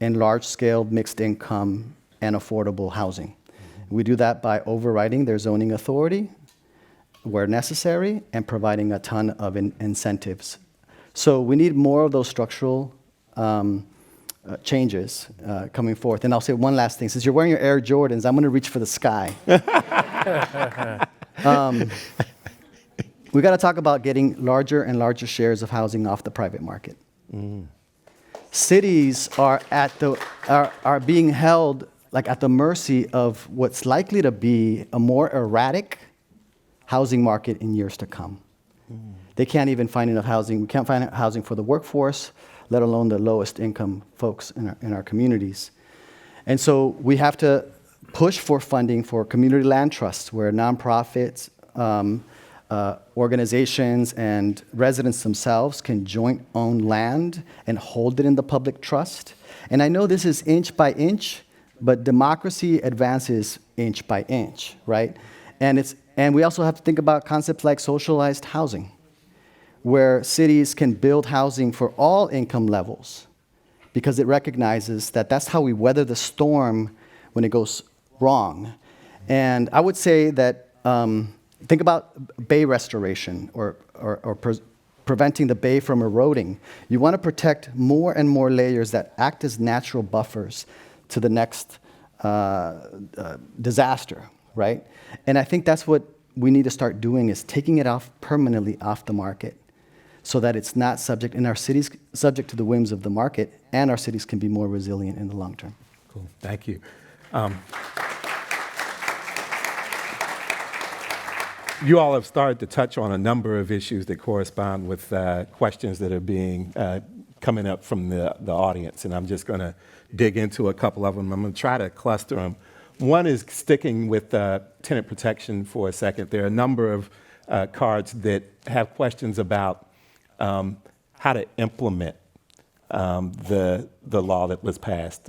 and large-scale mixed income and affordable housing. We do that by overriding their zoning authority where necessary and providing a ton of incentives. So we need more of those structural changes coming forth. And I'll say one last thing. Since you're wearing your Air Jordans, I'm going to reach for the sky. We got to talk about getting larger and larger shares of housing off the private market. Cities are being held like at the mercy of what's likely to be a more erratic housing market in years to come. They can't even find enough housing. We can't find housing for the workforce, let alone the lowest income folks in our communities. And so we have to push for funding for community land trusts where nonprofits, organizations, and residents themselves can joint own land and hold it in the public trust. And I know this is inch by inch, but democracy advances inch by inch, right? And we also have to think about concepts like socialized housing, where cities can build housing for all income levels, because it recognizes that that's how we weather the storm when it goes wrong. And I would say that think about bay restoration or preventing the bay from eroding. You want to protect more and more layers that act as natural buffers to the next disaster, right? And I think that's what we need to start doing, is taking it off permanently off the market, so that it's not subject, and our cities subject to the whims of the market, and our cities can be more resilient in the long term. Cool, thank you. You all have started to touch on a number of issues that correspond with questions that are being coming up from the audience, and I'm just going to dig into a couple of them. I'm going to try to cluster them. One is sticking with tenant protection for a second. There are a number of cards that have questions about how to implement the law that was passed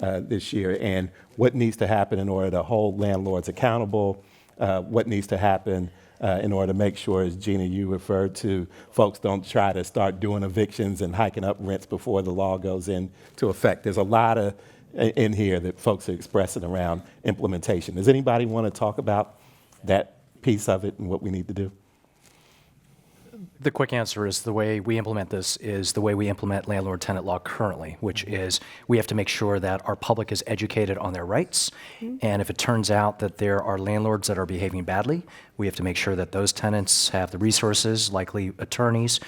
this year, and what needs to happen in order to hold landlords accountable, what needs to happen in order to make sure, as Gina, you referred to, folks don't try to start doing evictions and hiking up rents before the law goes into effect. There's a lot in here that folks are expressing around implementation. Does anybody want to talk about that piece of it and what we need to do? The quick answer is the way we implement this is the way we implement landlord-tenant law currently, which is we have to make sure that our public is educated on their rights. And if it turns out that there are landlords that are behaving badly, we have to make sure that those tenants have the resources, likely attorneys,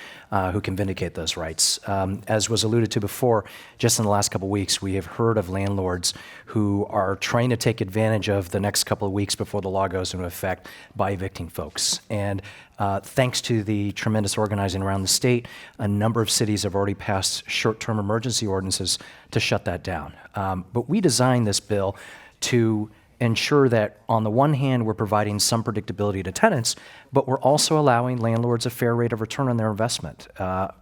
who can vindicate those rights. As was alluded to before, just in the last couple of weeks, we have heard of landlords who are trying to take advantage of the next couple of weeks before the law goes into effect by evicting folks. And thanks to the tremendous organizing around the state, a number of cities have already passed short-term emergency ordinances to shut that down. But we designed this bill to ensure that, on the one hand, we're providing some predictability to tenants, but we're also allowing landlords a fair rate of return on their investment.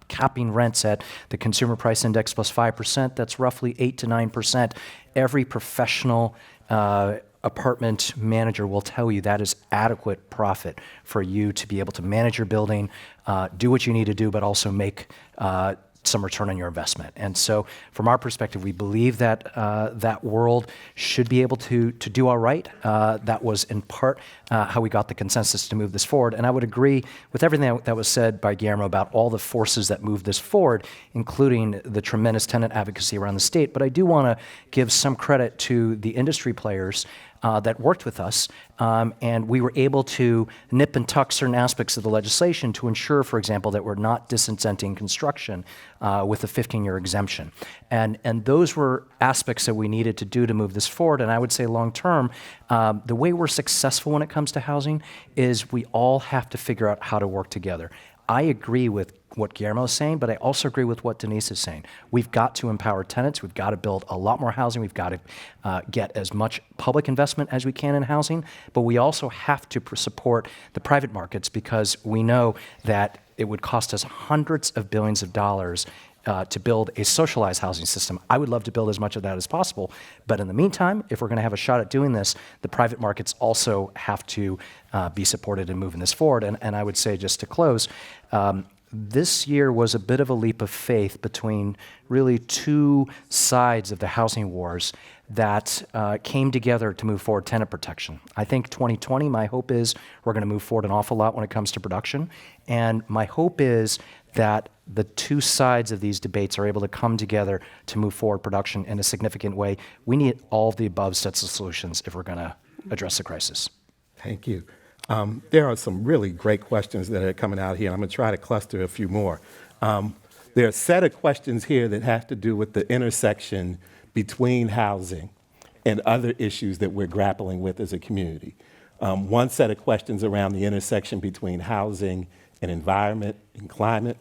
Capping rents at the Consumer Price Index plus 5%, that's roughly 8 to 9%. Every professional apartment manager will tell you that is adequate profit for you to be able to manage your building, do what you need to do, but also make some return on your investment. And so from our perspective, we believe that that world should be able to do all right. That was in part how we got the consensus to move this forward. And I would agree with everything that was said by Guillermo about all the forces that move this forward, including the tremendous tenant advocacy around the state. But I do want to give some credit to the industry players that worked with us, and we were able to nip and tuck certain aspects of the legislation to ensure, for example, that we're not disincenting construction with a 15-year exemption. And those were aspects that we needed to do to move this forward. And I would say long term, the way we're successful when it comes to housing is we all have to figure out how to work together. I agree with what Guillermo is saying, but I also agree with what Denise is saying. We've got to empower tenants. We've got to build a lot more housing. We've got to get as much public investment as we can in housing, but we also have to support the private markets, because we know that it would cost us hundreds of billions of dollars to build a socialized housing system. I would love to build as much of that as possible, but in the meantime, if we're going to have a shot at doing this, the private markets also have to be supported in moving this forward. And I would say, just to close, this year was a bit of a leap of faith between really two sides of the housing wars that came together to move forward tenant protection. I think 2020, my hope is we're going to move forward an awful lot when it comes to production. And my hope is that the two sides of these debates are able to come together to move forward production in a significant way. We need all of the above sets of solutions if we're going to address the crisis. Thank you. There are some really great questions that are coming out here. I'm going to try to cluster a few more. There are a set of questions here that have to do with the intersection between housing and other issues that we're grappling with as a community. One set of questions around the intersection between housing and environment and climate.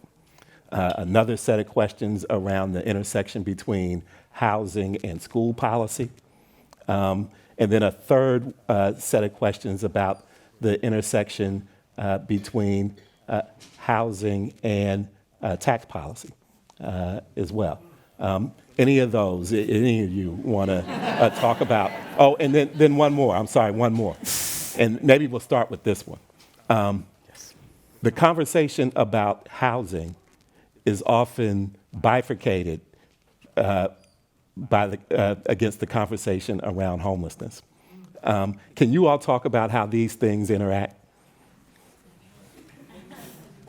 Another set of questions around the intersection between housing and school policy. And then a third set of questions about the intersection between housing and tax policy as well. Any of those, any of you want to talk about? Oh, and then one more. I'm sorry, one more. And maybe we'll start with this one. The conversation about housing is often bifurcated against the conversation around homelessness. Can you all talk about how these things interact?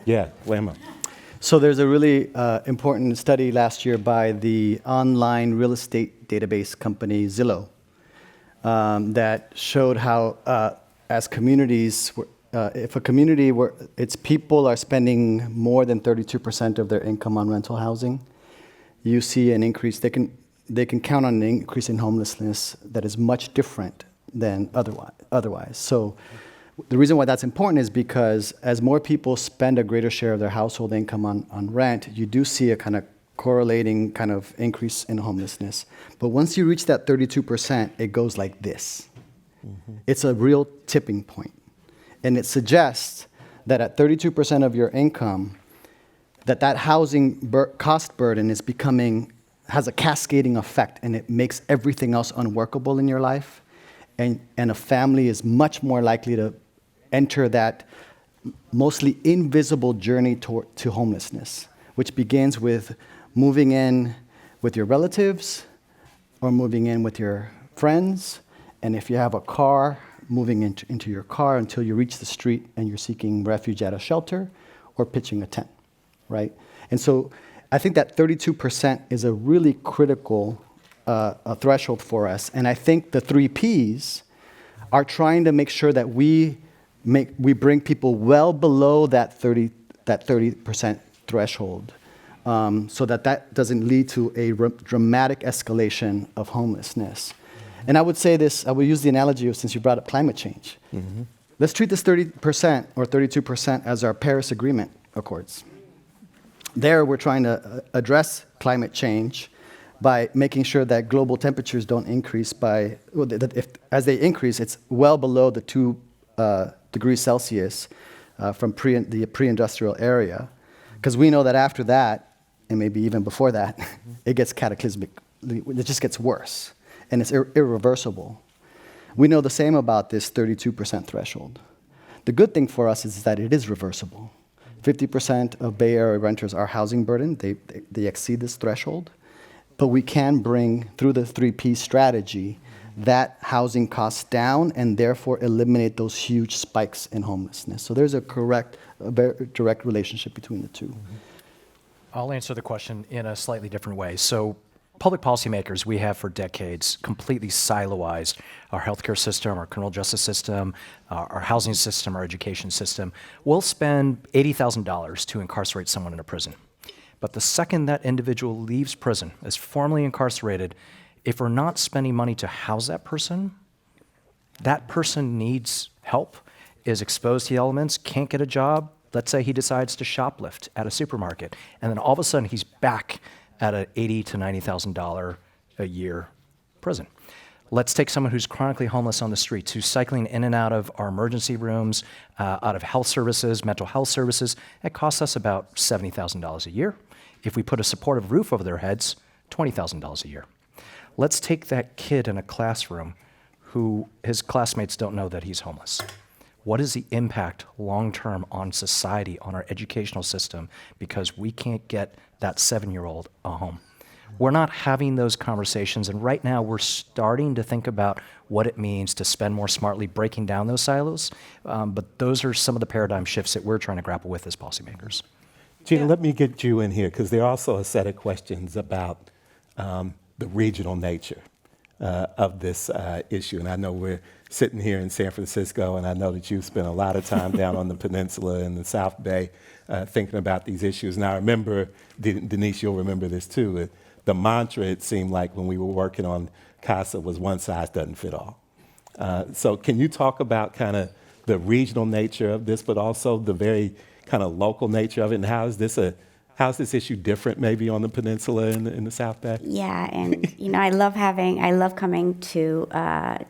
Yeah, Lama. So there's a really important study last year by the online real estate database company Zillow that showed how as communities, if a community where its people are spending more than 32% of their income on rental housing, you see an increase. They can count on an increase in homelessness that is much different than otherwise. So the reason why that's important is because as more people spend a greater share of their household income on rent, you do see a kind of correlating kind of increase in homelessness. But once you reach that 32%, it goes like this. It's a real tipping point. And it suggests that at 32% of your income, that housing cost burden is has a cascading effect, and it makes everything else unworkable in your life. And a family is much more likely to enter that mostly invisible journey to homelessness, which begins with moving in with your relatives or moving in with your friends. And if you have a car, moving into your car until you reach the street and you're seeking refuge at a shelter or pitching a tent, right? And so I think that 32% is a really critical a threshold for us. And I think the 3 Ps are trying to make sure that we bring people well below that 30% threshold, so that doesn't lead to a dramatic escalation of homelessness. And I would say this, I will use the analogy of, since you brought up climate change. Let's treat this 30% or 32% as our Paris Agreement Accords. There, we're trying to address climate change by making sure that global temperatures don't increase as they increase, it's well below the 2 degrees Celsius from the pre-industrial area. Because we know that after that, and maybe even before that, it gets cataclysmic. It just gets worse, and it's irreversible. We know the same about this 32% threshold. The good thing for us is that it is reversible. 50% of Bay Area renters are housing burdened. They exceed this threshold. But we can bring, through the 3P strategy, that housing costs down and therefore eliminate those huge spikes in homelessness. So there's a very direct relationship between the two. I'll answer the question in a slightly different way. So public policymakers, we have for decades completely siloized our healthcare system, our criminal justice system, our housing system, our education system. We'll spend $80,000 to incarcerate someone in a prison. But the second that individual leaves prison, is formally incarcerated, if we're not spending money to house that person needs help, is exposed to the elements, can't get a job. Let's say he decides to shoplift at a supermarket, and then all of a sudden he's back at an $80,000 to $90,000 a year prison. Let's take someone who's chronically homeless on the streets, who's cycling in and out of our emergency rooms, out of health services, mental health services. It costs us about $70,000 a year. If we put a supportive roof over their heads, $20,000 a year. Let's take that kid in a classroom who his classmates don't know that he's homeless. What is the impact long-term on society, on our educational system, because we can't get that 7-year-old a home? We're not having those conversations, and right now we're starting to think about what it means to spend more smartly, breaking down those silos, but those are some of the paradigm shifts that we're trying to grapple with as policymakers. Gina, let me get you in here, because there are also a set of questions about the regional nature of this issue. And I know we're sitting here in San Francisco, and I know that you've spent a lot of time down on the peninsula in the South Bay thinking about these issues. And I remember, Denise, you'll remember this too, the mantra, it seemed like when we were working on CASA, was one size doesn't fit all. So can you talk about kind of the regional nature of this, but also the very kind of local nature of it, and how is this issue different maybe on the peninsula in the South Bay? Yeah, and I love coming to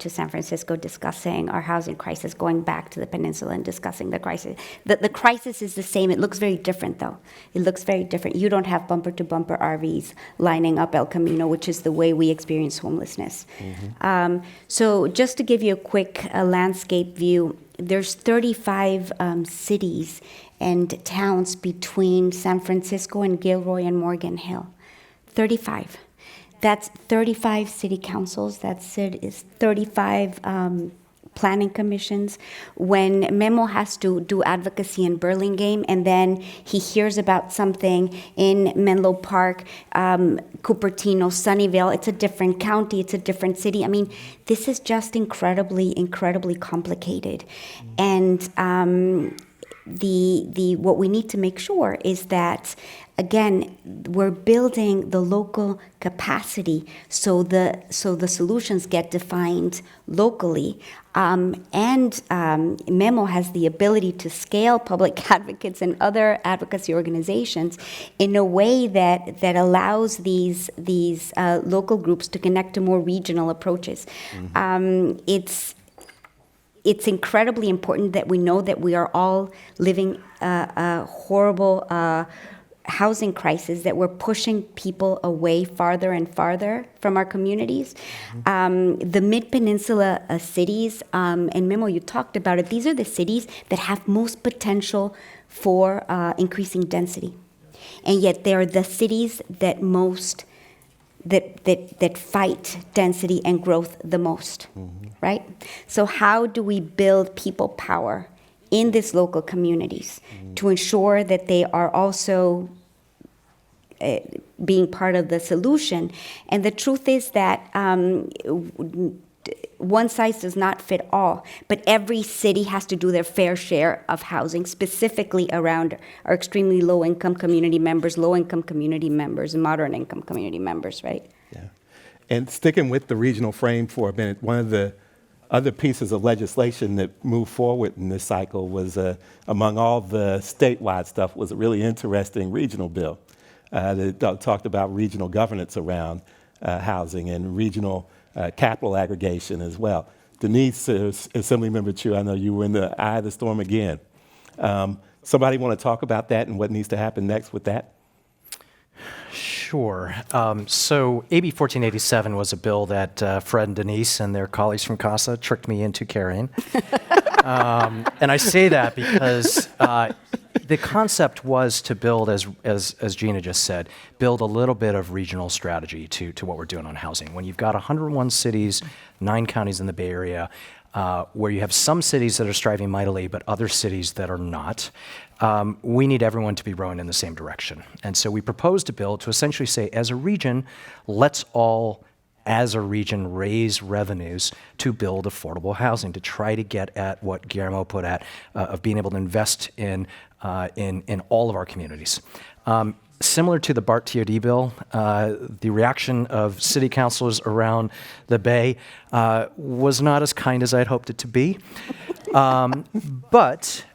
San Francisco, discussing our housing crisis, going back to the peninsula and discussing the crisis. The crisis is the same. It looks very different, though. It looks very different. You don't have bumper-to-bumper RVs lining up El Camino, which is the way we experience homelessness. So just to give you a quick landscape view, there's 35 cities and towns between San Francisco and Gilroy and Morgan Hill. 35. That's 35 city councils. That's it. Is 35 planning commissions. When Memo has to do advocacy in Burlingame, and then he hears about something in Menlo Park, Cupertino, Sunnyvale, it's a different county, it's a different city. I mean, this is just incredibly complicated. And what we need to make sure is that, again, we're building the local capacity so the solutions get defined locally. And Memo has the ability to scale public advocates and other advocacy organizations in a way that allows these local groups to connect to more regional approaches. It's incredibly important that we know that we are all living a horrible housing crisis, that we're pushing people away farther and farther from our communities. The Mid-Peninsula cities, and Memo, you talked about it, these are the cities that have most potential for increasing density. And yet they are the cities that most that fight density and growth the most, right? So how do we build people power in these local communities to ensure that they are also being part of the solution? And the truth is that one size does not fit all, but every city has to do their fair share of housing, specifically around our extremely low-income community members, low-income community members, and moderate-income community members, right? Yeah. And sticking with the regional frame for a minute, one of the other pieces of legislation that moved forward in this cycle was, among all the statewide stuff, was a really interesting regional bill that talked about regional governance around housing and regional capital aggregation as well. Denise, Assemblymember Chu, I know you were in the eye of the storm again. Somebody want to talk about that and what needs to happen next with that? Sure. So AB 1487 was a bill that Fred and Denise and their colleagues from CASA tricked me into carrying. And I say that because the concept was to build, as Gina just said, build a little bit of regional strategy to what we're doing on housing. When you've got 101 cities, 9 counties in the Bay Area, where you have some cities that are striving mightily, but other cities that are not, we need everyone to be rowing in the same direction. And so we proposed a bill to essentially say, as a region, let's all, as a region, raise revenues to build affordable housing, to try to get at what Guillermo put at, of being able to invest in all of our communities. Similar to the BART TOD bill, the reaction of city councilors around the Bay was not as kind as I'd hoped it to be. But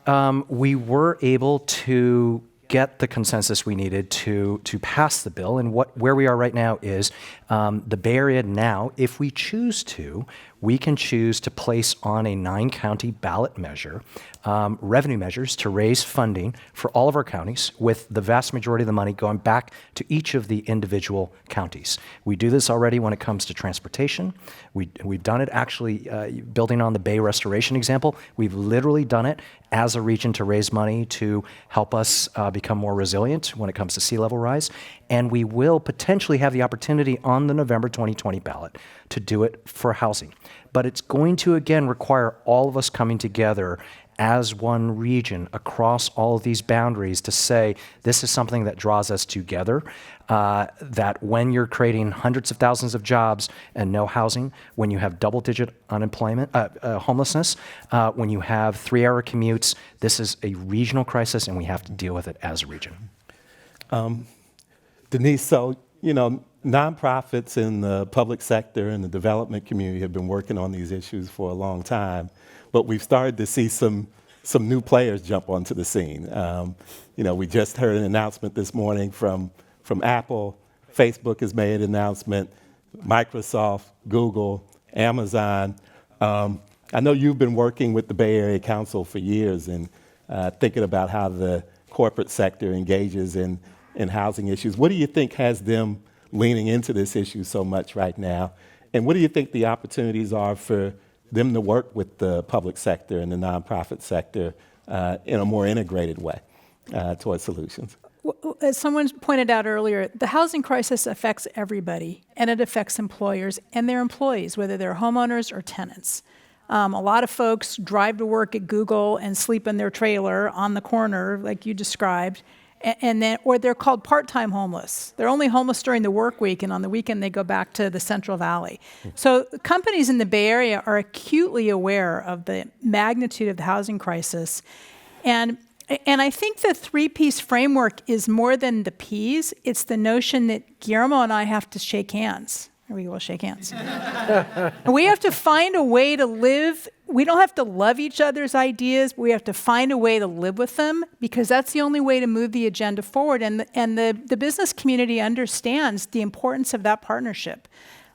we were able to get the consensus we needed to pass the bill. And where we are right now is the Bay Area now, if we choose to, we can choose to place on a 9-county ballot measure revenue measures to raise funding for all of our counties, with the vast majority of the money going back to each of the individual counties. We do this already when it comes to transportation. We've done it actually, building on the Bay Restoration example, we've literally done it as a region to raise money to help us become more resilient when it comes to sea level rise. And we will potentially have the opportunity on the November 2020 ballot to do it for housing. But it's going to, again, require all of us coming together as one region across all of these boundaries to say this is something that draws us together, that when you're creating hundreds of thousands of jobs and no housing, when you have double-digit unemployment, homelessness, when you have 3-hour commutes, this is a regional crisis and we have to deal with it as a region. Denise, so, nonprofits in the public sector and the development community have been working on these issues for a long time, but we've started to see some new players jump onto the scene. We just heard an announcement this morning from Apple. Facebook has made an announcement, Microsoft, Google, Amazon. I know you've been working with the Bay Area Council for years and thinking about how the corporate sector engages in housing issues. What do you think has them leaning into this issue so much right now? And what do you think the opportunities are for them to work with the public sector and the nonprofit sector in a more integrated way towards solutions? As someone pointed out earlier, the housing crisis affects everybody, and it affects employers and their employees, whether they're homeowners or tenants. A lot of folks drive to work at Google and sleep in their trailer on the corner, like you described, or they're called part-time homeless. They're only homeless during the work week, and on the weekend they go back to the Central Valley. So companies in the Bay Area are acutely aware of the magnitude of the housing crisis, and I think the 3-piece framework is more than the P's. It's the notion that Guillermo and I have to shake hands. Here we go, we'll shake hands. We have to find a way to live. We don't have to love each other's ideas, but we have to find a way to live with them, because that's the only way to move the agenda forward. And the business community understands the importance of that partnership.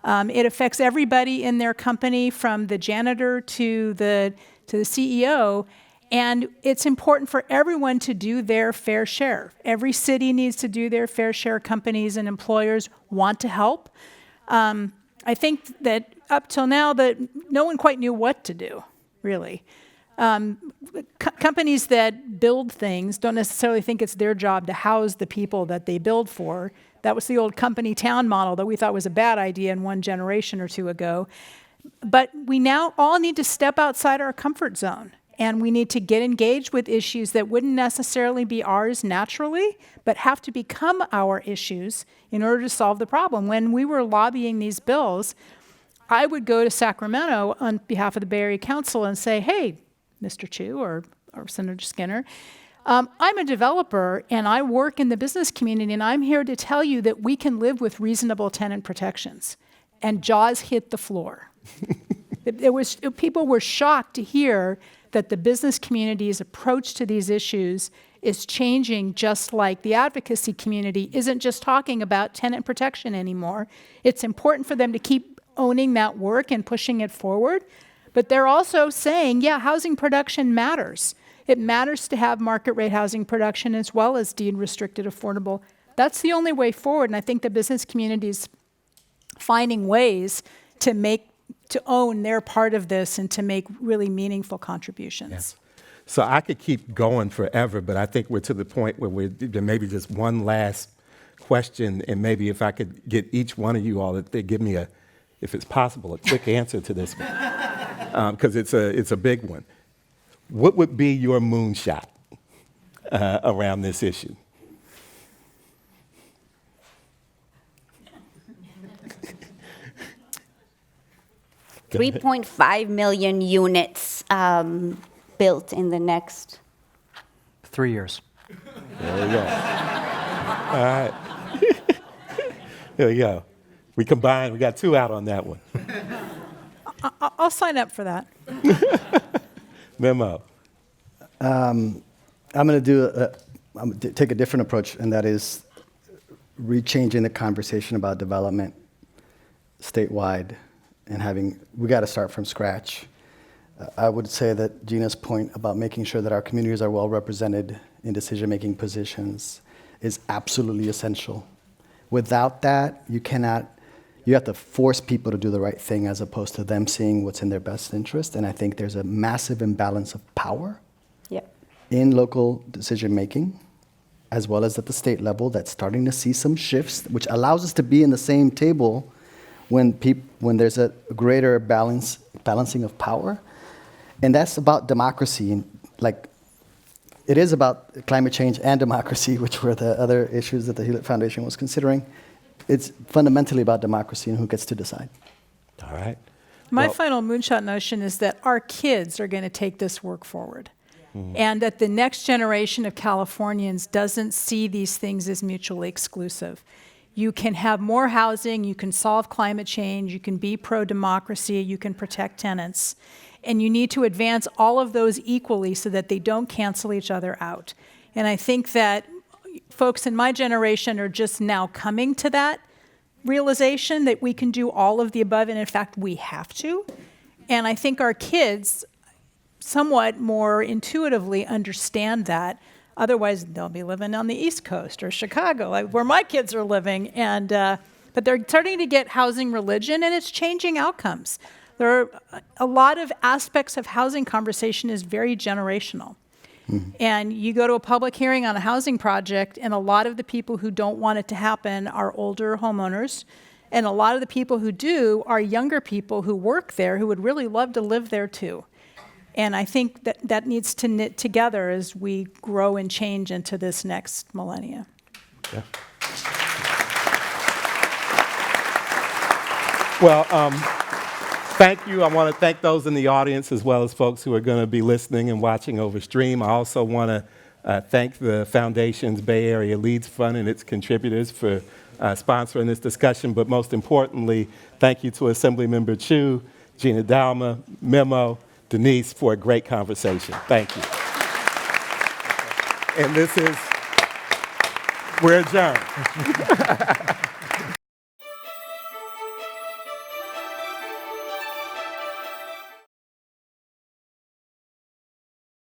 It affects everybody in their company, from the janitor to the CEO. And it's important for everyone to do their fair share. Every city needs to do their fair share. Companies and employers want to help. I think that up till now, that no one quite knew what to do, really. Companies that build things don't necessarily think it's their job to house the people that they build for. That was the old company town model that we thought was a bad idea in one generation or two ago. But we now all need to step outside our comfort zone. And we need to get engaged with issues that wouldn't necessarily be ours naturally, but have to become our issues in order to solve the problem. When we were lobbying these bills, I would go to Sacramento on behalf of the Bay Area Council and say, hey, Mr. Chu or Senator Skinner, I'm a developer and I work in the business community, and I'm here to tell you that we can live with reasonable tenant protections. And jaws hit the floor. People were shocked to hear that the business community's approach to these issues is changing, just like the advocacy community isn't just talking about tenant protection anymore. It's important for them to keep owning that work and pushing it forward, but they're also saying, yeah, housing production matters. It matters to have market rate housing production as well as deed restricted affordable. That's the only way forward, and I think the business community's finding ways to own their part of this and to make really meaningful contributions. Yes. So I could keep going forever, but I think we're to the point where maybe just one last question, and maybe if I could get each one of you all to give me if it's possible, a quick answer to this one, because it's a big one. What would be your moonshot around this issue? Go 3.5 million units built in the next 3 years. There we go. All right. There we go. We combined, we got 2 out on that one. I'll sign up for that. Memo. I'm going to take a different approach, and that is rechanging the conversation about development statewide, and we got to start from scratch. I would say that Gina's point about making sure that our communities are well represented in decision-making positions is absolutely essential. Without that, you have to force people to do the right thing as opposed to them seeing what's in their best interest. And I think there's a massive imbalance of power in local decision-making, as well as at the state level, that's starting to see some shifts, which allows us to be in the same table when there's a greater balancing of power. And that's about democracy. And like, it is about climate change and democracy, which were the other issues that the Hewlett Foundation was considering. It's fundamentally about democracy and who gets to decide. All right. My Well- final moonshot notion is that our kids are going to take this work forward. And that the next generation of Californians doesn't see these things as mutually exclusive. You can have more housing, you can solve climate change, you can be pro-democracy, you can protect tenants. And you need to advance all of those equally so that they don't cancel each other out. And I think that folks in my generation are just now coming to that realization that we can do all of the above, and in fact, we have to. And I think our kids somewhat more intuitively understand that. Otherwise, they'll be living on the East Coast or Chicago, like where my kids are living. And but they're starting to get housing religion, and it's changing outcomes. There are a lot of aspects of housing conversation is very generational. And you go to a public hearing on a housing project, and a lot of the people who don't want it to happen are older homeowners. And a lot of the people who do are younger people who work there who would really love to live there too. And I think that that needs to knit together as we grow and change into this next millennia. Yeah. Well, thank you. I want to thank those in the audience as well as folks who are going to be listening and watching over stream. I also want to thank the Foundation's Bay Area Leads Fund and its contributors for sponsoring this discussion. But most importantly, thank you to Assemblymember Chu, Gina Dalma, Memo, Denise, for a great conversation. Thank you. And we're adjourned.